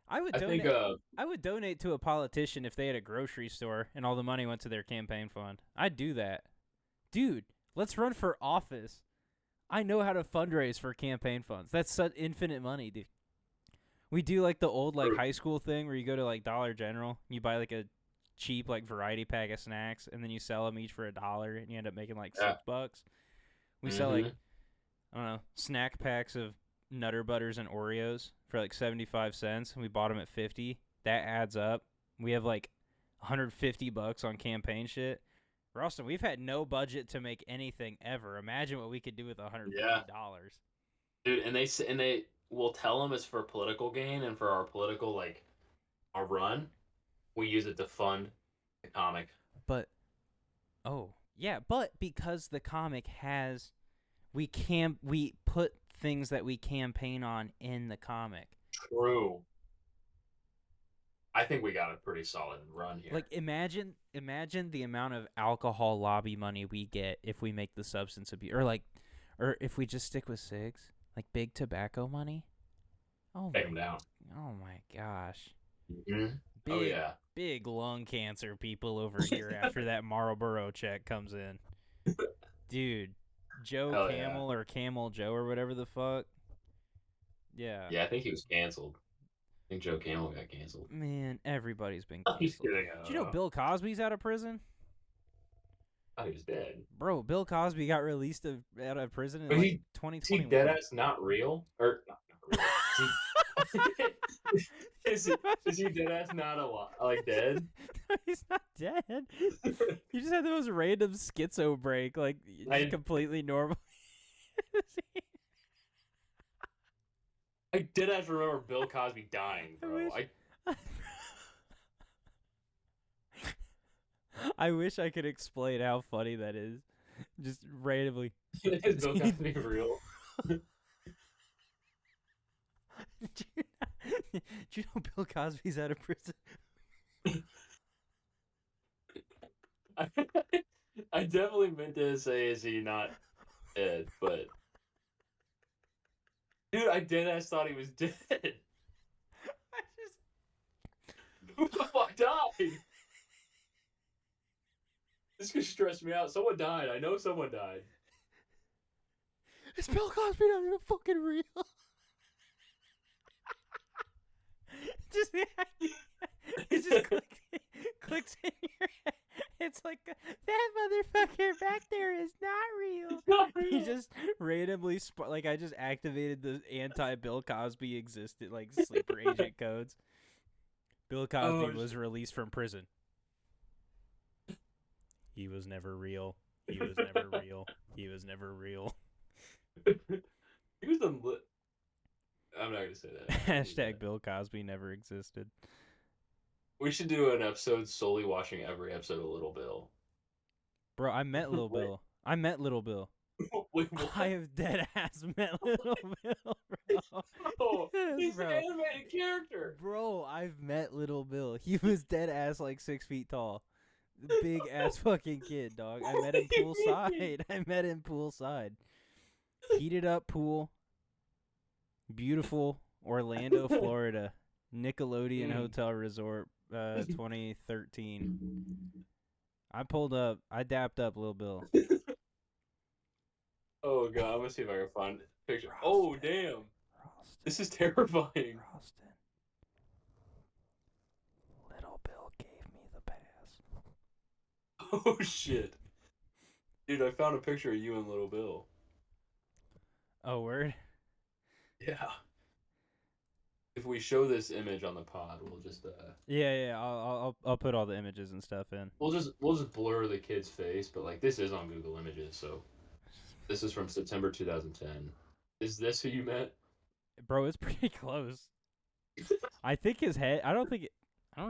I would donate to a politician if they had a grocery store and all the money went to their campaign fund. I'd do that. Dude, let's run for office. I know how to fundraise for campaign funds. That's such infinite money, dude. We do like the old like high school thing where you go to like Dollar General, you buy like a cheap like variety pack of snacks and then you sell them each for $1 and you end up making like $6. We sell like, I don't know, snack packs of Nutter Butters and Oreos for like 75 cents and we bought them at 50. That adds up. We have like $150 on campaign shit. Roston, we've had no budget to make anything ever. Imagine what we could do with $150. Dude, and they will tell them it's for political gain and for our political like our run. We use it to fund the comic. But because the comic has we put things that we campaign on in the comic. True. I think we got a pretty solid run here. Like imagine the amount of alcohol lobby money we get if we make the substance abuse or if we just stick with cigs, like big tobacco money. Oh, take them down. Oh my gosh. Mm-hmm. Big lung cancer people over here after that Marlboro check comes in. Dude, Joe Camel or Camel Joe or whatever the fuck. Yeah. Yeah, I think he was canceled. I think Joe Camel got canceled. Man, everybody's been canceled. He's kidding. Did you know Bill Cosby's out of prison? Oh, he was dead. Bro, Bill Cosby got released out of prison in 2021. Is he dead ass not real? Or not real. Is he dead ass not alive? Like dead? No, he's not dead. He just had the most random schizo break, like completely normal. I did have to remember Bill Cosby dying, bro. I wish I could explain how funny that is. Just randomly. Is Bill Cosby real? Do you know Bill Cosby's out of prison? I definitely meant to say, is he not dead? But dude, I deadass thought he was dead. Who the fuck died? This could stress me out. Someone died. I know someone died. Is Bill Cosby not even fucking real? It just clicks in your head. It's like that motherfucker back there is not real. He just randomly like I just activated the anti-Bill Cosby existed like sleeper agent codes. Bill Cosby was released from prison. He was never real. He was never real. He was never real. He was I'm not gonna say that. Hashtag Bill Cosby never existed. We should do an episode solely watching every episode of Little Bill. Bro, I met Little Bill. I met Little Bill. Wait, what? I have dead ass met Little Bill, bro. Oh, he's Bro. an animated character. Bro, I've met Little Bill. He was dead ass like 6 feet tall. Big ass fucking kid, dog. I met him poolside. Heated up pool. Beautiful Orlando, Florida. Nickelodeon Hotel Resort, 2013. I pulled up. I dapped up Little Bill. Oh god, I'm gonna see if I can find a picture. Roston. Oh damn, this is terrifying. Roston. Little Bill gave me the pass. Oh shit, dude, I found a picture of you and Little Bill. Oh, word? Yeah. If we show this image on the pod, we'll just Yeah. I'll put all the images and stuff in. we'll just blur the kid's face, but like this is on Google Images, so this is from September 2010. Is this who you met? Bro, it's pretty close. I think his head. I don't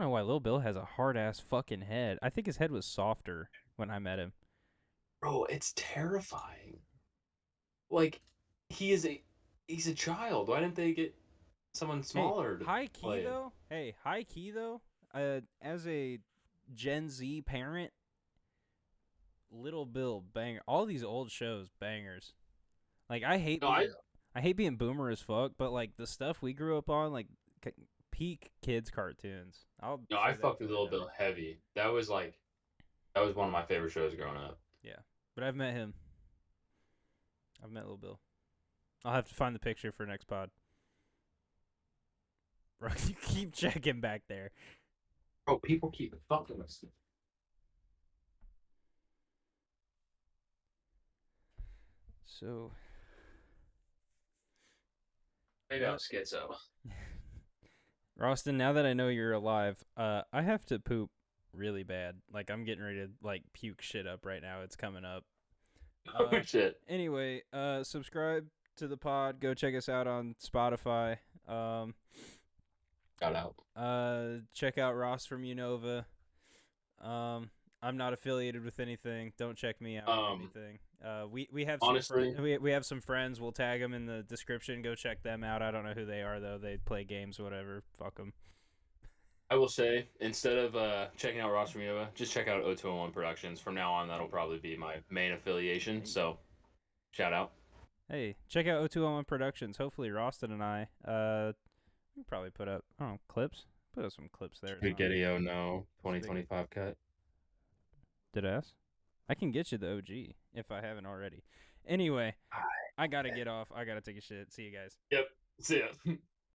know why Lil Bill has a hard ass fucking head. I think his head was softer when I met him. Bro, it's terrifying. Like he's a child. Why didn't they get someone smaller to High play key him? though. Hey, high key though. As a Gen Z parent, Little Bill banger. All these old shows bangers. Like I hate being boomer as fuck, but like the stuff we grew up on, like peak kids cartoons. I fucked with Little Bill heavy. That was one of my favorite shows growing up. Yeah, but I've met him. I've met Little Bill. I'll have to find the picture for next pod. Bro, you keep checking back there. Bro, people keep fucking us. So Maybe I'm schizo. Roston, now that I know you're alive, I have to poop really bad. Like I'm getting ready to like puke shit up right now. It's coming up. Oh shit. Anyway, subscribe to the pod. Go check us out on Spotify. Shout out. Check out Ross from Unova. I'm not affiliated with anything. Don't check me out or anything. We have honestly, we have some friends. We'll tag them in the description. Go check them out. I don't know who they are though. They play games, whatever. Fuck them. I will say, instead of checking out Ross from Unova, just check out O201 Productions. From now on, that'll probably be my main affiliation. So, shout out. Hey, check out O201 Productions. Hopefully, Roston and I we'll probably put up clips. Put up some clips there. Spaghetti Oh No 2025 cut. Did I ask? I can get you the OG if I haven't already. Anyway, I gotta get off. I gotta take a shit. See you guys. Yep. See ya.